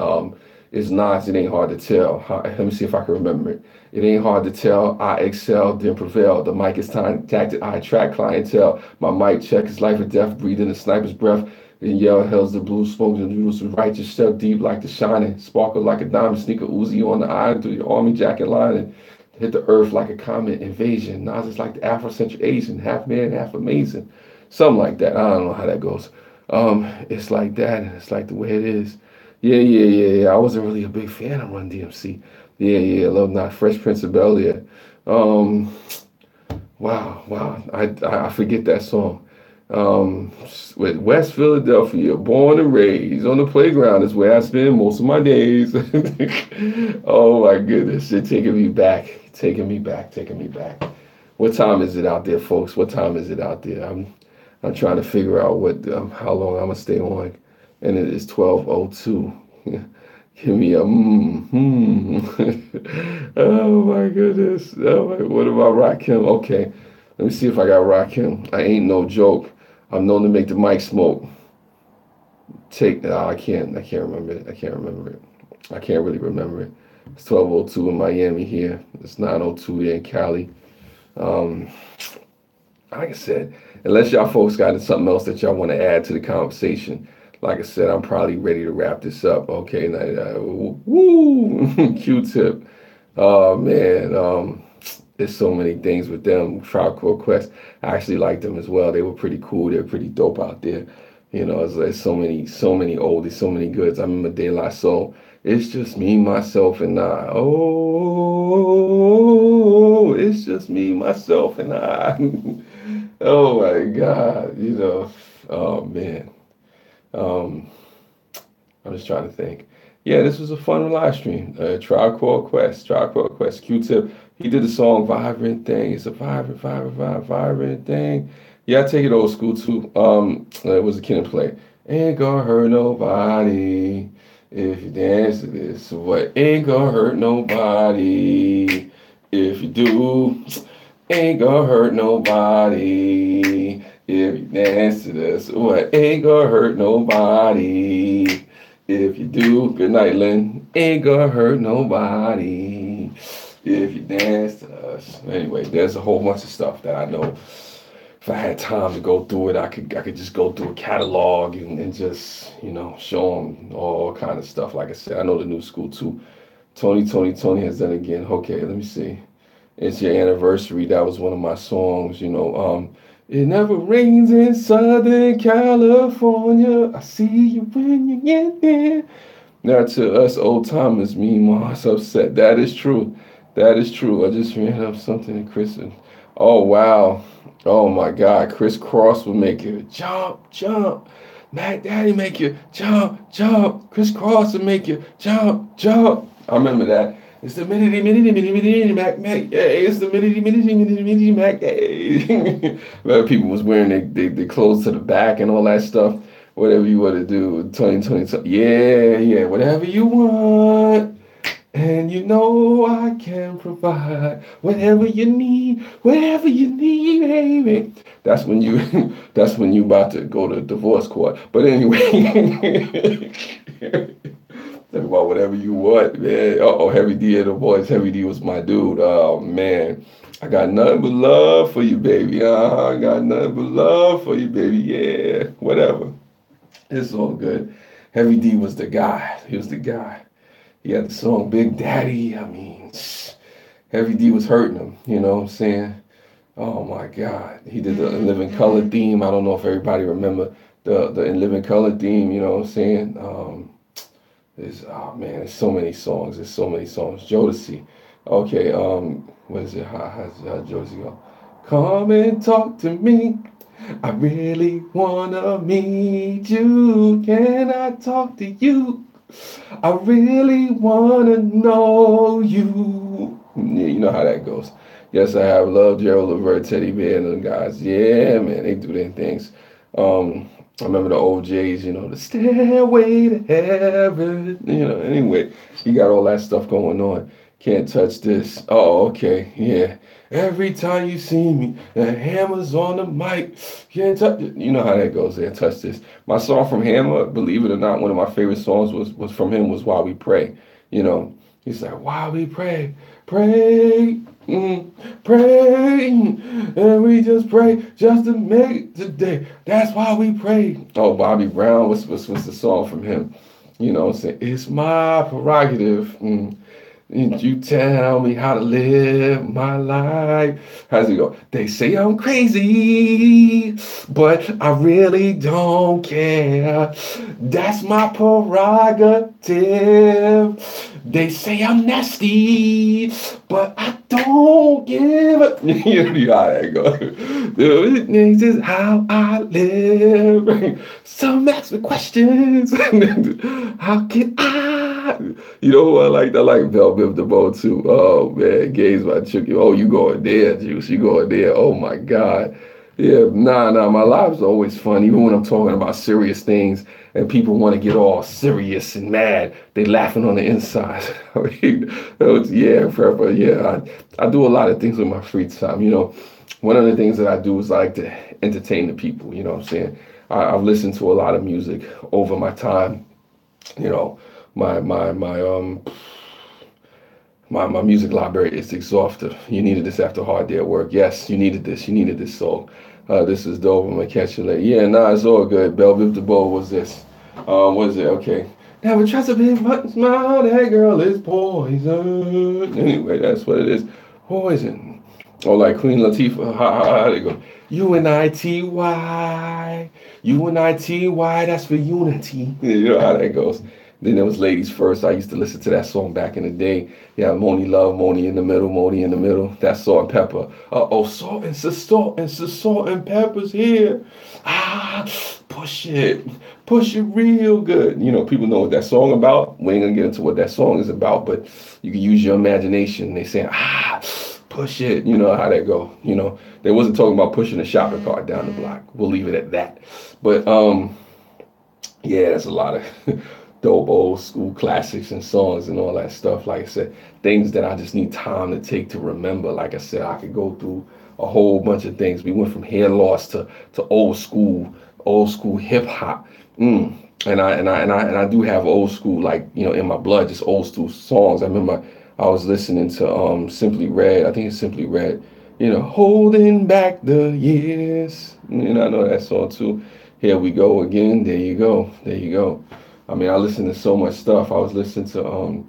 Nas, It Ain't Hard to Tell. Let me see if I can remember it. It ain't hard to tell. I excel, then prevail. The mic is tactic. I attract clientele. My mic check is life or death. Breathe in the sniper's breath. And yell hell's the blue smoke and noodles with righteous step deep like the shining. Sparkle like a diamond. Sneaker Uzi on the eye through your army jacket lining. Hit the earth like a comet invasion. Nas is like the Afrocentric Asian. Half man, half amazing. Something like that. I don't know how that goes. It's like that, and it's like the way it is. Yeah, yeah, yeah, yeah. I wasn't really a big fan of Run DMC. Yeah, yeah, love not Fresh Prince of Bel-Air. Wow. I forget that song. With West Philadelphia, born and raised on the playground is where I spend most of my days. Oh my goodness, you're taking me back. What time is it out there, folks? What time is it out there? I'm trying to figure out what how long I'm gonna stay on, and it is 12:02. Give me a Oh my goodness. Oh my, what about Rakim? Okay, let me see if I got Rakim. I ain't no joke. I'm known to make the mic smoke. I can't remember it. I can't remember it. I can't really remember it. It's 12:02 in Miami here. It's 9:02 here in Cali. Um, like I said, unless y'all folks got something else that y'all want to add to the conversation, like I said, I'm probably ready to wrap this up. Okay, now, woo, Q-Tip. Oh man, there's so many things with them. Tribe Called Quest, I actually liked them as well. They were pretty cool. They're pretty dope out there. You know, there's so many oldies, so many goods. I remember De La Soul. It's just me, myself, and I. Oh, it's just me, myself, and I. Oh my God, you know. Oh man. Um, I'm just trying to think. Yeah, this was a fun live stream. Tribe Called Quest, Q-Tip. He did the song Vibrant Thing. It's a vibrant thing. Yeah, I take it old school too. It was a Kid and Play. Ain't gonna hurt nobody if you dance to this. What ain't gonna hurt nobody if you do? Ain't gonna hurt nobody if you dance to this. What ain't gonna hurt nobody if you do? Good night, Lynn. Ain't gonna hurt nobody if you dance to us. Anyway, there's a whole bunch of stuff that I know. If I had time to go through it, I could just go through a catalog and just show them all kind of stuff. Like I said, I know the new school too. Tony has done it again. Okay, let me see. It's your anniversary. That was one of my songs. It never rains in Southern California. I see you when you get there. Now to us old timers, me Mars upset. That is true. That is true. I just ran up something in Chris. Oh wow. Oh my God. Chris Cross would make you jump, jump. Mac Daddy make you jump, jump. Chris Cross would make you jump, jump. I remember that. It's the minity, Mac, yeah, it's the minity, Mac, yeah. Well, people was wearing their clothes to the back and all that stuff. Whatever you want to do, 2020, yeah, whatever you want. And you know I can provide whatever you need, baby. That's when you, that's when you about to go to divorce court. But anyway. Talk about whatever you want, man. Oh, Heavy D and the boys. Heavy D was my dude. Oh man, I got nothing but love for you, baby. I got nothing but love for you, baby. Yeah, whatever. It's all good. Heavy D was the guy. He was the guy. He had the song Big Daddy. I mean, Heavy D was hurting him. You know what I'm saying? Oh my God. He did the In Living Color theme. I don't know if everybody remember the In Living Color theme. You know what I'm saying? Oh man, there's so many songs. There's so many songs. Jodeci. Okay, what is it? How Jodeci go? Come and talk to me. I really wanna meet you. Can I talk to you? I really wanna know you. Yeah, you know how that goes. Yes, I have loved Gerald Levert, Teddy Bear, and them guys. Yeah, man, they do their things. I remember the OJs, the Stairway to Heaven. Anyway, you got all that stuff going on. Can't touch this. Oh, okay, yeah. Every time you see me, the hammer's on the mic. Can't touch it. You know how that goes. Can't touch this. My song from Hammer, believe it or not, one of my favorite songs was from him was While We Pray. He's like, while we pray, pray, pray, and we just pray just to make it today. That's why we pray. Oh, Bobby Brown, what's the song from him? Saying, it's my prerogative And you tell me how to live my life. How's it go? They say I'm crazy, but I really don't care. That's my prerogative. They say I'm nasty, but I don't give a. You know how that goes. This is how I live. Some ask me questions. How can I? You know who I like? I like Bell Biv DeVoe too. Oh man, Gaze my chick. Oh, you going there, Juice? You going there? Oh my God. Yeah, nah. My lives are always fun, even when I'm talking about serious things and people want to get all serious and mad. They laughing on the inside. I mean, yeah, Prepper. Yeah, I do a lot of things with my free time. You know, one of the things that I do is I like to entertain the people. You know what I'm saying? I've listened to a lot of music over my time. You know, my my my um my music library is exhaustive. You needed this after a hard day at work. Yes, you needed this. You needed this song. This is dope. I'm gonna catch you later. Yeah, nah, it's all good. Bell Biv DeVoe was this. What is it? Okay. Never trust a big button smile. That girl is poison. Anyway, that's what it is. Poison. Or like Queen Latifah. How they go? UNITY. UNITY. That's for unity. You know how that goes. Then there was Ladies First. I used to listen to that song back in the day. Yeah, Moni Love, Moni in the middle, Moni in the middle. That's Salt and Pepper. Salt and salt and pepper's here. Ah, push it. Push it real good. You know, people know what that song about. We ain't gonna get into what that song is about, but you can use your imagination. They say, push it. You know how that go. You know, they wasn't talking about pushing a shopping cart down the block. We'll leave it at that. But yeah, that's a lot of dope old school classics and songs and all that stuff. Like I said, things that I just need time to take to remember. Like I said, I could go through a whole bunch of things. We went from hair loss to old school hip hop. And I do have old school, like, you know, in my blood, just old school songs. I remember I was listening to Simply Red. I think it's Simply Red. You know, holding back the years. You know, I know that song too. Here we go again. There you go. There you go. I mean, I listened to so much stuff. I was listening to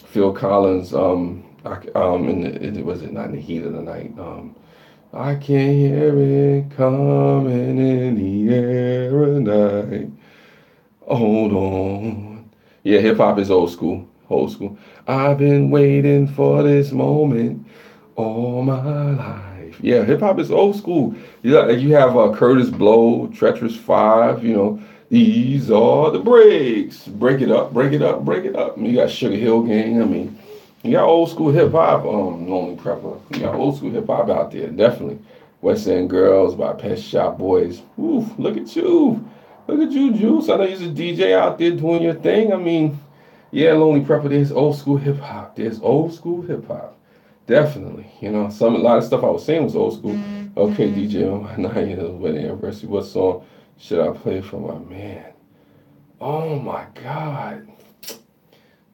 Phil Collins. Was it not in the heat of the night? I can hear it coming in the air at night. Hold on. Yeah, hip hop is old school. Old school. I've been waiting for this moment all my life. Yeah, hip hop is old school. You have Curtis Blow, Treacherous Five. You know, these are the breaks. Break it up, break it up, break it up. You got Sugar Hill Gang. I mean, you got old school hip hop. Lonely Prepper. You got old school hip hop out there, definitely. West End Girls by Pet Shop Boys. Ooh, look at you. Look at you, Juice. I know you're a DJ out there doing your thing. I mean, yeah, Lonely Prepper, there's old school hip hop. There's old school hip hop. Definitely. You know, a lot of stuff I was saying was old school. Okay, DJ, on my 9 years wedding anniversary, what song should I play for my man? Oh my God.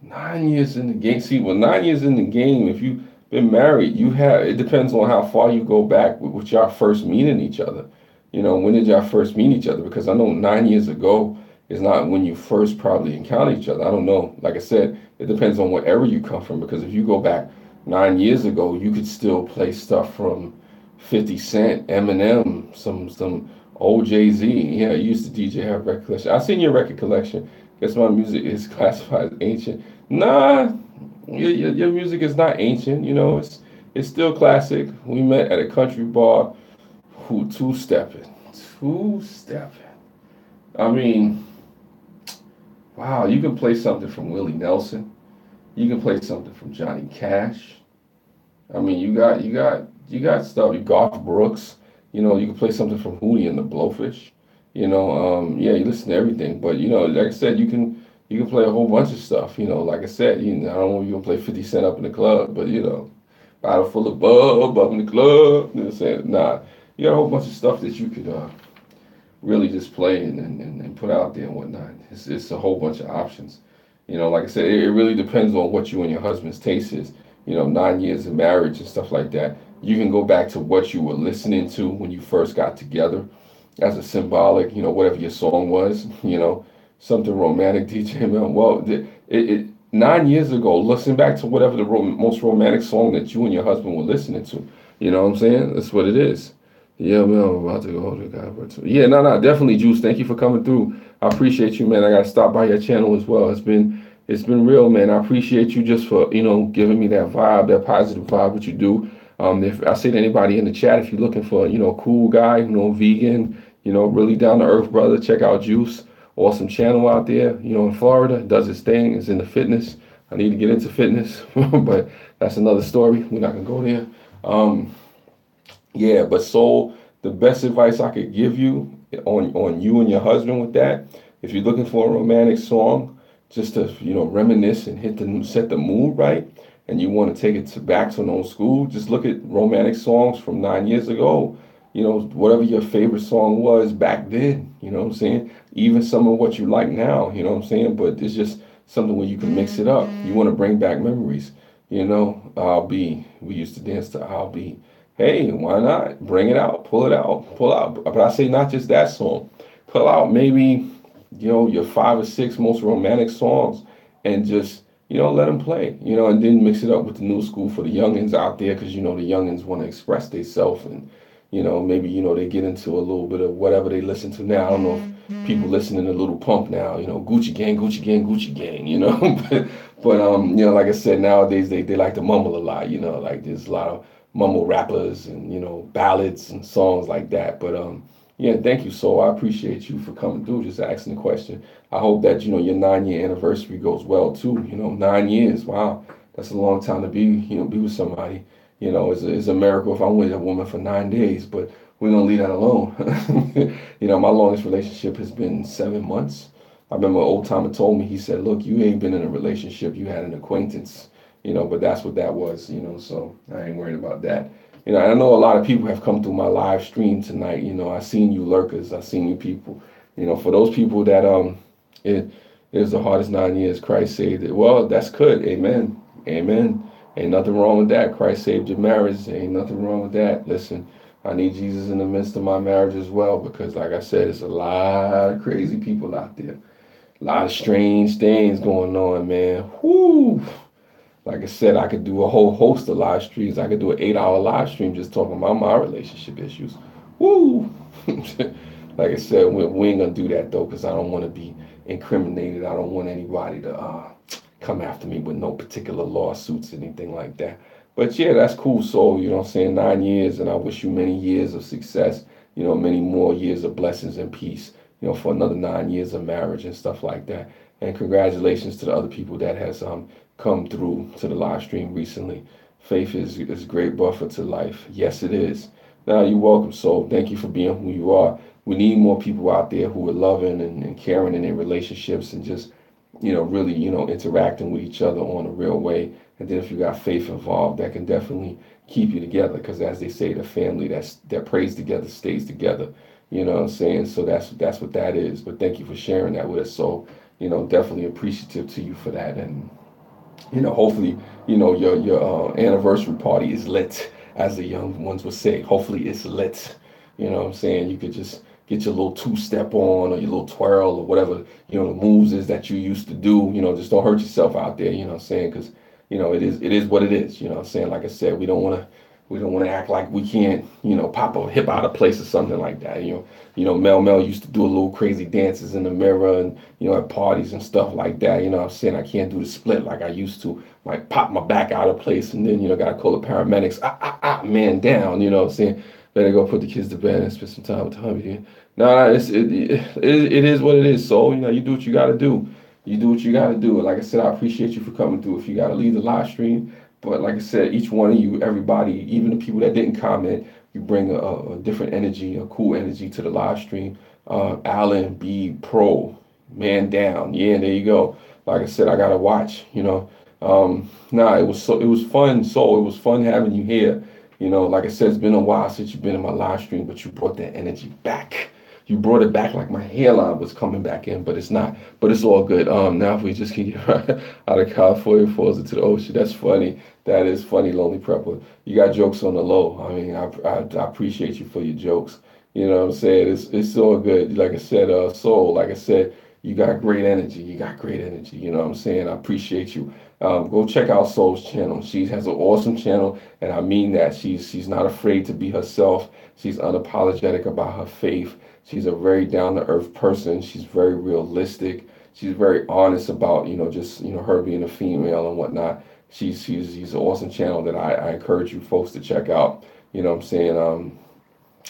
9 years in the game. See, well, 9 years in the game, if you've been married, it depends on how far you go back with y'all first meeting each other. You know, when did y'all first meet each other? Because I know 9 years ago is not when you first probably encountered each other. I don't know. Like I said, it depends on wherever you come from. Because if you go back 9 years ago, you could still play stuff from 50 Cent, Eminem, some old Jay-Z. Yeah, you used to DJ, have record collection. I seen your record collection. Guess my music is classified as ancient. Nah, your music is not ancient. You know, it's still classic. We met at a country bar. Who two stepping. I mean, wow, you can play something from Willie Nelson. You can play something from Johnny Cash. I mean, you got stuff. You Garth Brooks. You know, you can play something from Hootie and the Blowfish. You know, yeah, you listen to everything. But you know, like I said, you can play a whole bunch of stuff. You know, like I said, I don't know if you can play 50 Cent up in the club, but you know, bottle full of bub up in the club. You know what I'm saying? Nah, you got a whole bunch of stuff that you could really just play and put out there and whatnot. It's a whole bunch of options. You know, like I said, it really depends on what you and your husband's taste is. You know, 9 years of marriage and stuff like that. You can go back to what you were listening to when you first got together as a symbolic, you know, whatever your song was, you know, something romantic, DJ man. Well, 9 years ago, listen back to whatever the most romantic song that you and your husband were listening to. You know what I'm saying? That's what it is. Yeah, man, I'm about to go to God. Yeah, no, no, definitely, Juice. Thank you for coming through. I appreciate you, man. I gotta stop by your channel as well. It's been real, man. I appreciate you just for giving me that vibe, that positive vibe, what you do. If I say to anybody in the chat, if you're looking for a cool guy, vegan, really down to earth brother, check out Juice. Awesome channel out there, in Florida, does his thing, is into fitness. I need to get into fitness, but that's another story. We're not gonna go there. Um, yeah, but Soul, the best advice I could give you on you and your husband with that, if you're looking for a romantic song, just to reminisce and set the mood right, and you want to take it back to an old school, just look at romantic songs from 9 years ago. Whatever your favorite song was back then. You know what I'm saying? Even some of what you like now. You know what I'm saying? But it's just something where you can mix it up. You want to bring back memories. I'll be. We used to dance to I'll be. Hey, why not? Bring it out, pull it out, pull out. But I say not just that song. Pull out maybe, your 5 or 6 most romantic songs and just, let them play, and then mix it up with the new school for the youngins out there because, the youngins want to express themselves and, maybe, they get into a little bit of whatever they listen to now. I don't know if people listening to Little Pump now, Gucci Gang, Gucci Gang, Gucci Gang, but like I said, nowadays they like to mumble a lot, like there's a lot of mumble rappers and ballads and songs like that. But yeah, thank you. So I appreciate you for coming through, just asking the question. I hope that your 9-year anniversary goes well too. 9 years, wow, that's a long time to be with somebody. It's a miracle if I'm with a woman for 9 days, but we're gonna leave that alone. My longest relationship has been 7 months. I remember an old timer told me, he said, look, you ain't been in a relationship, you had an acquaintance. But that's what that was, so I ain't worried about that. I know a lot of people have come through my live stream tonight. I seen you lurkers, I seen you people. For those people that it is the hardest 9 years, Christ saved it. Well, that's good. Amen. Amen. Ain't nothing wrong with that. Christ saved your marriage. Ain't nothing wrong with that. Listen, I need Jesus in the midst of my marriage as well, because like I said, it's a lot of crazy people out there. A lot of strange things going on, man. Whoo! Like I said, I could do a whole host of live streams. I could do an 8-hour live stream just talking about my relationship issues. Woo! Like I said, we ain't gonna do that though, because I don't want to be incriminated. I don't want anybody to come after me with no particular lawsuits, anything like that. But yeah, that's cool. So, I'm saying, 9 years, and I wish you many years of success, many more years of blessings and peace, for another 9 years of marriage and stuff like that. And congratulations to the other people that has come through to the live stream recently. Faith is a great buffer to life. Yes, it is. Now, you're welcome. So thank you for being who you are. We need more people out there who are loving and caring in their relationships and just, really, interacting with each other on a real way. And then if you got faith involved, that can definitely keep you together. Because as they say, the family that prays together stays together. You know what I'm saying? So that's what that is. But thank you for sharing that with us. So, definitely appreciative to you for that. And hopefully, your anniversary party is lit, as the young ones would say. Hopefully it's lit. You know what I'm saying? You could just get your little two-step on or your little twirl or whatever, the moves is that you used to do. Just don't hurt yourself out there, you know what I'm saying? Because, it is what it is, you know what I'm saying? Like I said, we don't want to act like we can't, pop a hip out of place or something like that. Mel used to do a little crazy dances in the mirror and, at parties and stuff like that. You know what I'm saying? I can't do the split like I used to. Like pop my back out of place and then, got to call the paramedics. Man down, you know what I'm saying? Better go put the kids to bed and spend some time with the hubby. No, it is what it is. So, you do what you got to do. You do what you got to do. And like I said, I appreciate you for coming through. If you got to leave the live stream, but like I said, each one of you, everybody, even the people that didn't comment, you bring a different energy, a cool energy to the live stream. Alan B. Pro, man down. Yeah, there you go. Like I said, I gotta watch. It was fun. So it was fun having you here. Like I said, it's been a while since you've been in my live stream, but you brought that energy back. You brought it back like my hairline was coming back in, but it's not. But it's all good. Now if we just can get right out of California, falls into the ocean. That's funny. That is funny, Lonely Prepper. You got jokes on the low. I mean, I appreciate you for your jokes. You know what I'm saying? It's all good. Like I said, Soul, like I said, You got great energy. You got great energy. You know what I'm saying? I appreciate you. Go check out Soul's channel. She has an awesome channel, and I mean that. She's not afraid to be herself. She's unapologetic about her faith. She's a very down to earth person. She's very realistic. She's very honest about, just, her being a female and whatnot. She's an awesome channel that I encourage you folks to check out. You know what I'm saying?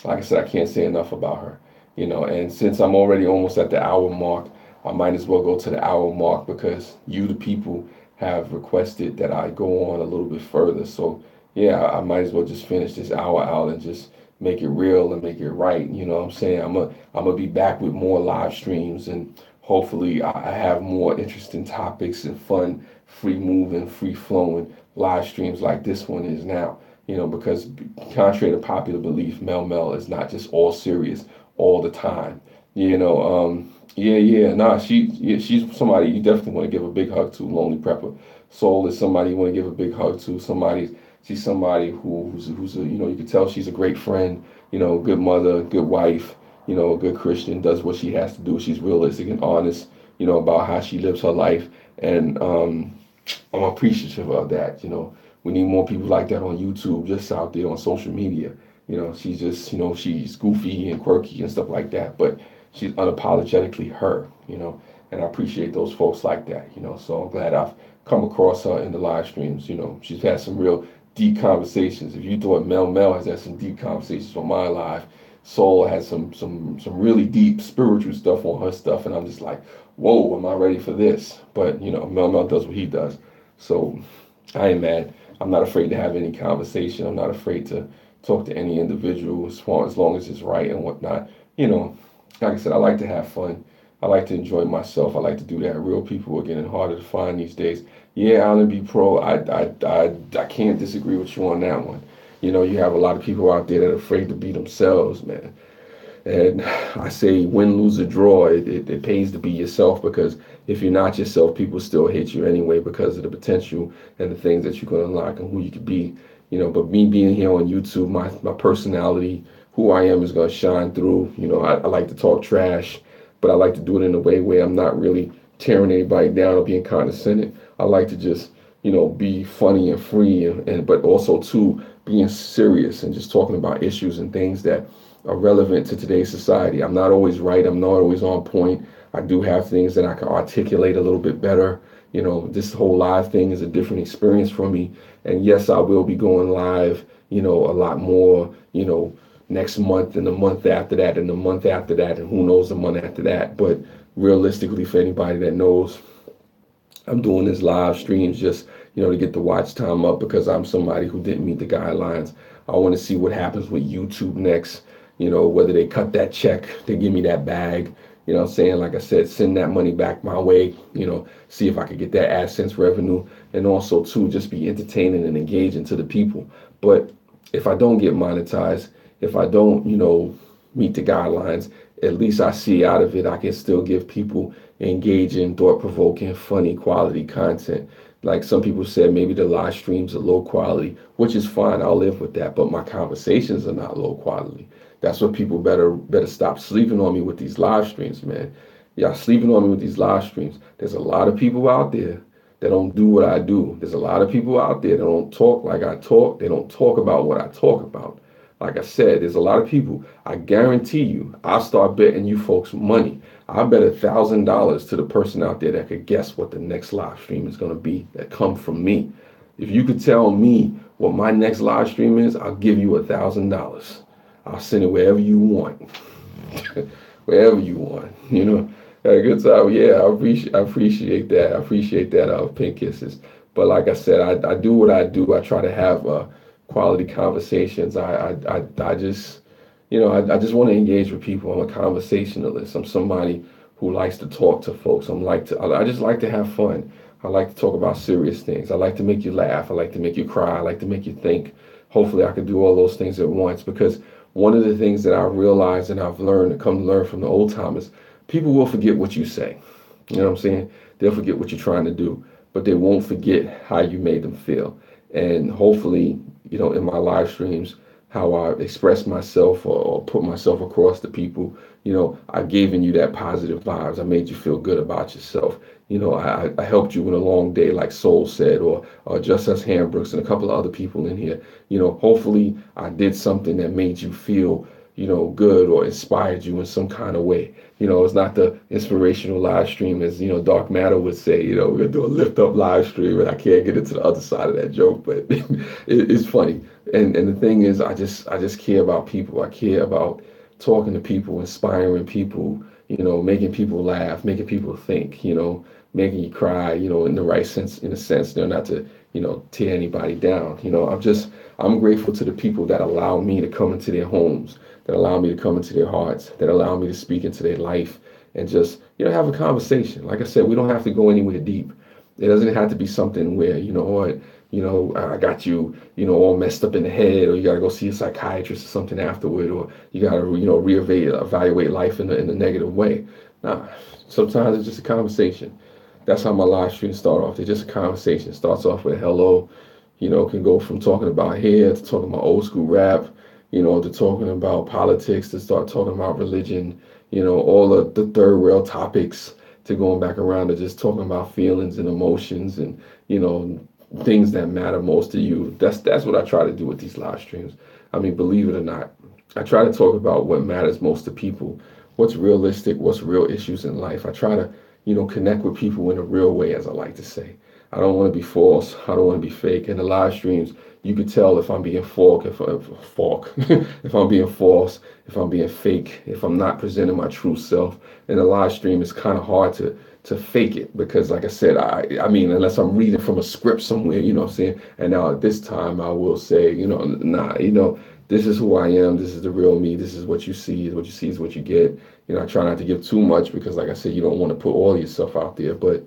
Like I said, I can't say enough about her. And since I'm already almost at the hour mark, I might as well go to the hour mark because you, the people, have requested that I go on a little bit further. So yeah, I might as well just finish this hour out and just make it real and make it right. You know what I'm saying? I'm gonna be back with more live streams, and hopefully I have more interesting topics and fun, free moving, free flowing live streams like this one is now. Because contrary to popular belief, Mel is not just all serious all the time. Yeah, nah, she's somebody you definitely want to give a big hug to. Lonely Prepper Soul is somebody you want to give a big hug to. She's somebody who's a, you can tell she's a great friend, good mother, good wife, a good Christian, does what she has to do. She's realistic and honest, about how she lives her life, and I'm appreciative of that. We need more people like that on YouTube, just out there on social media. She's just, she's goofy and quirky and stuff like that, but she's unapologetically her, and I appreciate those folks like that, so I'm glad I've come across her in the live streams. She's had some real deep conversations. If you thought Mel has had some deep conversations on my live, Soul has some really deep spiritual stuff on her stuff, and I'm just like, whoa, am I ready for this? But Mel does what he does, so I ain't mad. I'm not afraid to have any conversation. I'm not afraid to talk to any individual as long as it's right and whatnot. Like I said, I like to have fun. I like to enjoy myself. I like to do that. Real people are getting harder to find these days. Yeah, Alan B. Pro, I can't disagree with you on that one. You have a lot of people out there that are afraid to be themselves, man. And I say win, lose, or draw, it pays to be yourself, because if you're not yourself, people still hate you anyway because of the potential and the things that you can unlock and who you could be. But me being here on YouTube, my personality, who I am is going to shine through. I like to talk trash, but I like to do it in a way where I'm not really tearing anybody down or being condescending. I like to just, be funny and free, and but also too being serious and just talking about issues and things that are relevant to today's society. I'm not always right. I'm not always on point. I do have things that I can articulate a little bit better. This whole live thing is a different experience for me. And yes, I will be going live, a lot more, next month and the month after that and the month after that and who knows the month after that. But realistically, for anybody that knows, I'm doing this live streams just, to get the watch time up, because I'm somebody who didn't meet the guidelines. I want to see what happens with YouTube next, whether they cut that check, they give me that bag, what I'm saying? Like I said, send that money back my way, see if I could get that AdSense revenue, and also too, just be entertaining and engaging to the people. But if I don't get monetized, if I don't, meet the guidelines, at least I see out of it, I can still give people engaging, thought-provoking, funny, quality content. Like some people said, maybe the live streams are low quality, which is fine. I'll live with that. But my conversations are not low quality. That's what people better stop sleeping on me with these live streams, man. Y'all sleeping on me with these live streams. There's a lot of people out there that don't do what I do. There's a lot of people out there that don't talk like I talk. They don't talk about what I talk about. Like I said, there's a lot of people. I guarantee you, I'll start betting you folks money. I bet $1,000 to the person out there that could guess what the next live stream is going to be that come from me. If you could tell me what my next live stream is, I'll give you $1,000. I'll send it wherever you want, wherever you want. A good time. Yeah, I appreciate that. I appreciate that. Pink kisses. But like I said, I do what I do. I try to have quality conversations. I just, I just want to engage with people. I'm a conversationalist. I'm somebody who likes to talk to folks. I just like to have fun. I like to talk about serious things. I like to make you laugh. I like to make you cry. I like to make you think. Hopefully I can do all those things at once, because one of the things that I realized and I've come to learn from the old timers, people will forget what you say. You know what I'm saying? They'll forget what you're trying to do, but they won't forget how you made them feel. And hopefully, in my live streams, how I express myself or put myself across to people. I gave in you that positive vibes. I made you feel good about yourself. I helped you with a long day, like Soul said, or Just Us Hambrooks and a couple of other people in here. Hopefully I did something that made you feel, good or inspired you in some kind of way. It's not the inspirational live stream as, Dark Matter would say, we're gonna do a lift up live stream, and I can't get into the other side of that joke, but it's funny. And the thing is, I just care about people. I care about talking to people, inspiring people, making people laugh, making people think, making you cry, in the right sense, in a sense, not to, tear anybody down. I'm grateful to the people that allow me to come into their homes, that allow me to come into their hearts, that allow me to speak into their life and just, have a conversation. Like I said, we don't have to go anywhere deep. It doesn't have to be something where, what, I got you, all messed up in the head, or you got to go see a psychiatrist or something afterward, or you got to, evaluate life in a negative way. Nah, sometimes it's just a conversation. That's how my live streams start off. They're just a conversation. It starts off with hello, can go from talking about hair to talking about old school rap, to talking about politics, to start talking about religion, all of the third rail topics, to going back around to just talking about feelings and emotions and, things that matter most to you. That's what I try to do with these live streams. I mean, believe it or not, I try to talk about what matters most to people, what's realistic, what's real issues in life. I try to, connect with people in a real way, as I like to say. I don't want to be false. I don't want to be fake. In the live streams, you could tell if I'm being if I'm being false, if I'm being fake, if I'm not presenting my true self. In the live stream, it's kind of hard to fake it because, like I said, I mean, unless I'm reading from a script somewhere, what I'm saying. And now at this time, I will say, nah, this is who I am. This is the real me. This is what you see. What you see is what you get. I try not to give too much because, like I said, you don't want to put all yourself out there. But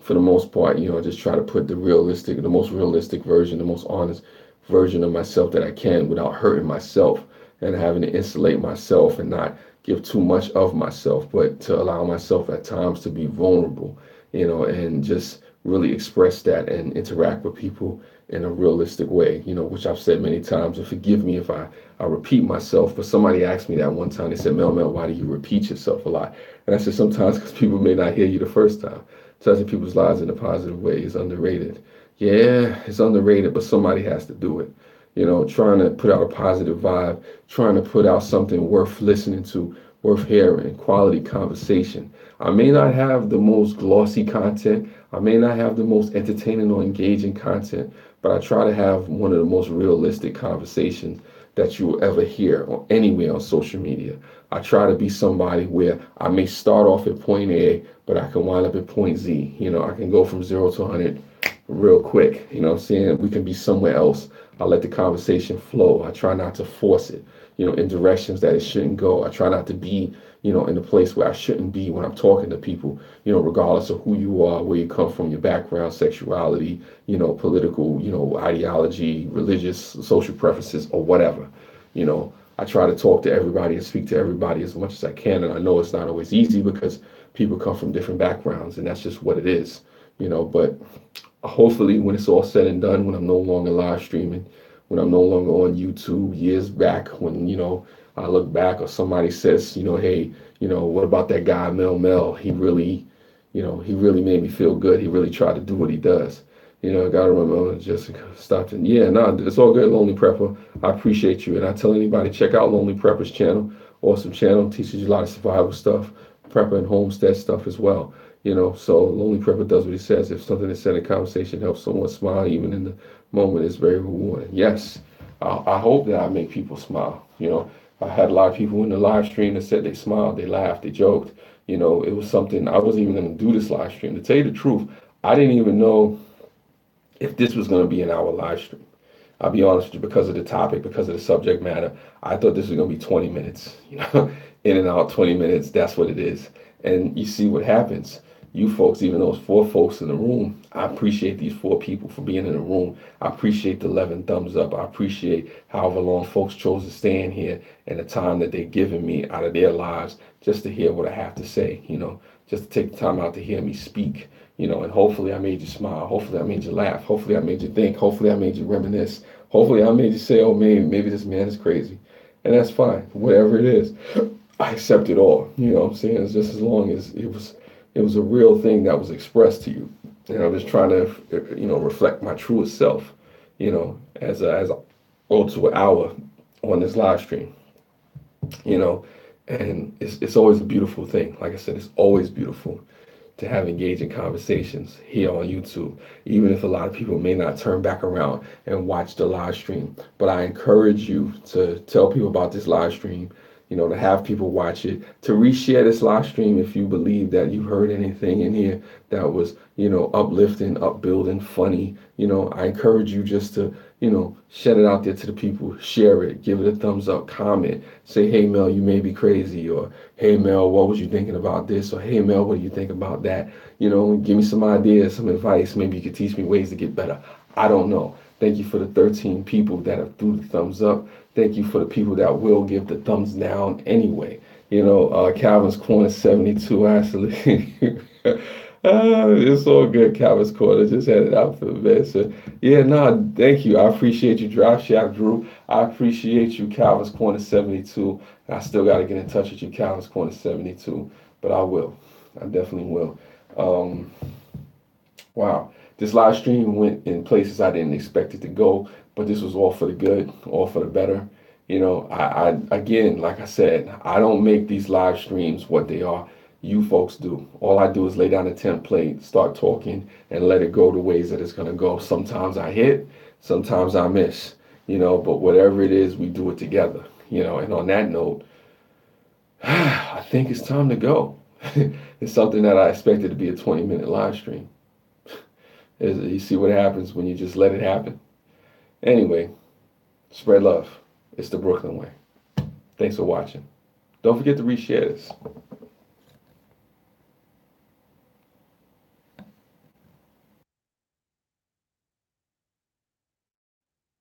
for the most part, just try to put the most realistic version, the most honest version of myself that I can without hurting myself and having to insulate myself and not give too much of myself, but to allow myself at times to be vulnerable, and just really express that and interact with people in a realistic way, which I've said many times. And forgive me if I repeat myself, but somebody asked me that one time. They said, Mel, why do you repeat yourself a lot? And I said, sometimes because people may not hear you the first time. Touching people's lives in a positive way is underrated. Yeah, it's underrated, but somebody has to do it. Trying to put out a positive vibe, trying to put out something worth listening to, worth hearing, quality conversation. I may not have the most glossy content. I may not have the most entertaining or engaging content, but I try to have one of the most realistic conversations that you will ever hear or anywhere on social media. I try to be somebody where I may start off at point A, but I can wind up at point Z. I can go from 0 to 100 real quick. What I'm saying? We can be somewhere else. I let the conversation flow. I try not to force it, in directions that it shouldn't go. I try not to be, in a place where I shouldn't be when I'm talking to people, regardless of who you are, where you come from, your background, sexuality, political, ideology, religious, social preferences, or whatever. I try to talk to everybody and speak to everybody as much as I can. And I know it's not always easy because people come from different backgrounds, and that's just what it is, but hopefully when it's all said and done, when I'm no longer live streaming, when I'm no longer on YouTube years back, when, I look back or somebody says, hey, what about that guy, Mel? He really made me feel good. He really tried to do what he does. I gotta remember Jessica Stockton. Yeah, no, it's all good, Lonely Prepper. I appreciate you. And I tell anybody, check out Lonely Prepper's channel. Awesome channel, teaches you a lot of survival stuff, prepper and homestead stuff as well. So Lonely Prepper does what he says. If something is said in conversation helps someone smile, even in the moment, it's very rewarding. Yes, I hope that I make people smile. I had a lot of people in the live stream that said they smiled, they laughed, they joked. It was something, I wasn't even going to do this live stream. To tell you the truth, I didn't even know if this was going to be an hour live stream. I'll be honest with you, because of the topic, because of the subject matter, I thought this was going to be 20 minutes. In and out, 20 minutes, that's what it is. And you see what happens. You folks, even those 4 folks in the room, I appreciate these 4 people for being in the room. I appreciate the 11 thumbs up. I appreciate however long folks chose to stay in here and the time that they're giving me out of their lives just to hear what I have to say, just to take the time out to hear me speak, and hopefully I made you smile. Hopefully I made you laugh. Hopefully I made you think. Hopefully I made you reminisce. Hopefully I made you say, oh, maybe this man is crazy. And that's fine. Whatever it is, I accept it all. You know what I'm saying? It's just as long as it was a real thing that was expressed to you. And I'm just trying to, reflect my truest self, as I go to an hour on this live stream, you know, and it's always a beautiful thing. Like I said, it's always beautiful to have engaging conversations here on YouTube, even if a lot of people may not turn back around and watch the live stream. But I encourage you to tell people about this live stream, to have people watch it, to reshare this live stream if you believe that you heard anything in here that was, uplifting, upbuilding, funny. I encourage you just to, shed it out there to the people, share it, give it a thumbs up, comment, say, hey, Mel, you may be crazy, or hey, Mel, what was you thinking about this? Or hey, Mel, what do you think about that? Give me some ideas, some advice. Maybe you could teach me ways to get better. I don't know. Thank you for the 13 people that have threw the thumbs up. Thank you for the people that will give the thumbs down anyway. Calvin's Corner 72, actually. It's all good, Calvin's Corner. Just had it out for the man. So, yeah, no, thank you. I appreciate you, Drive Shack Drew. I appreciate you, Calvin's Corner 72. I still got to get in touch with you, Calvin's Corner 72, but I will. I definitely will. Wow. This live stream went in places I didn't expect it to go, but this was all for the good, all for the better. I again, like I said, I don't make these live streams what they are. You folks do. All I do is lay down a template, start talking, and let it go the ways that it's going to go. Sometimes I hit, sometimes I miss, but whatever it is, we do it together, and on that note, I think it's time to go. It's something that I expected to be a 20-minute live stream. You see what happens when you just let it happen. Anyway, spread love. It's the Brooklyn way. Thanks for watching. Don't forget to reshare this.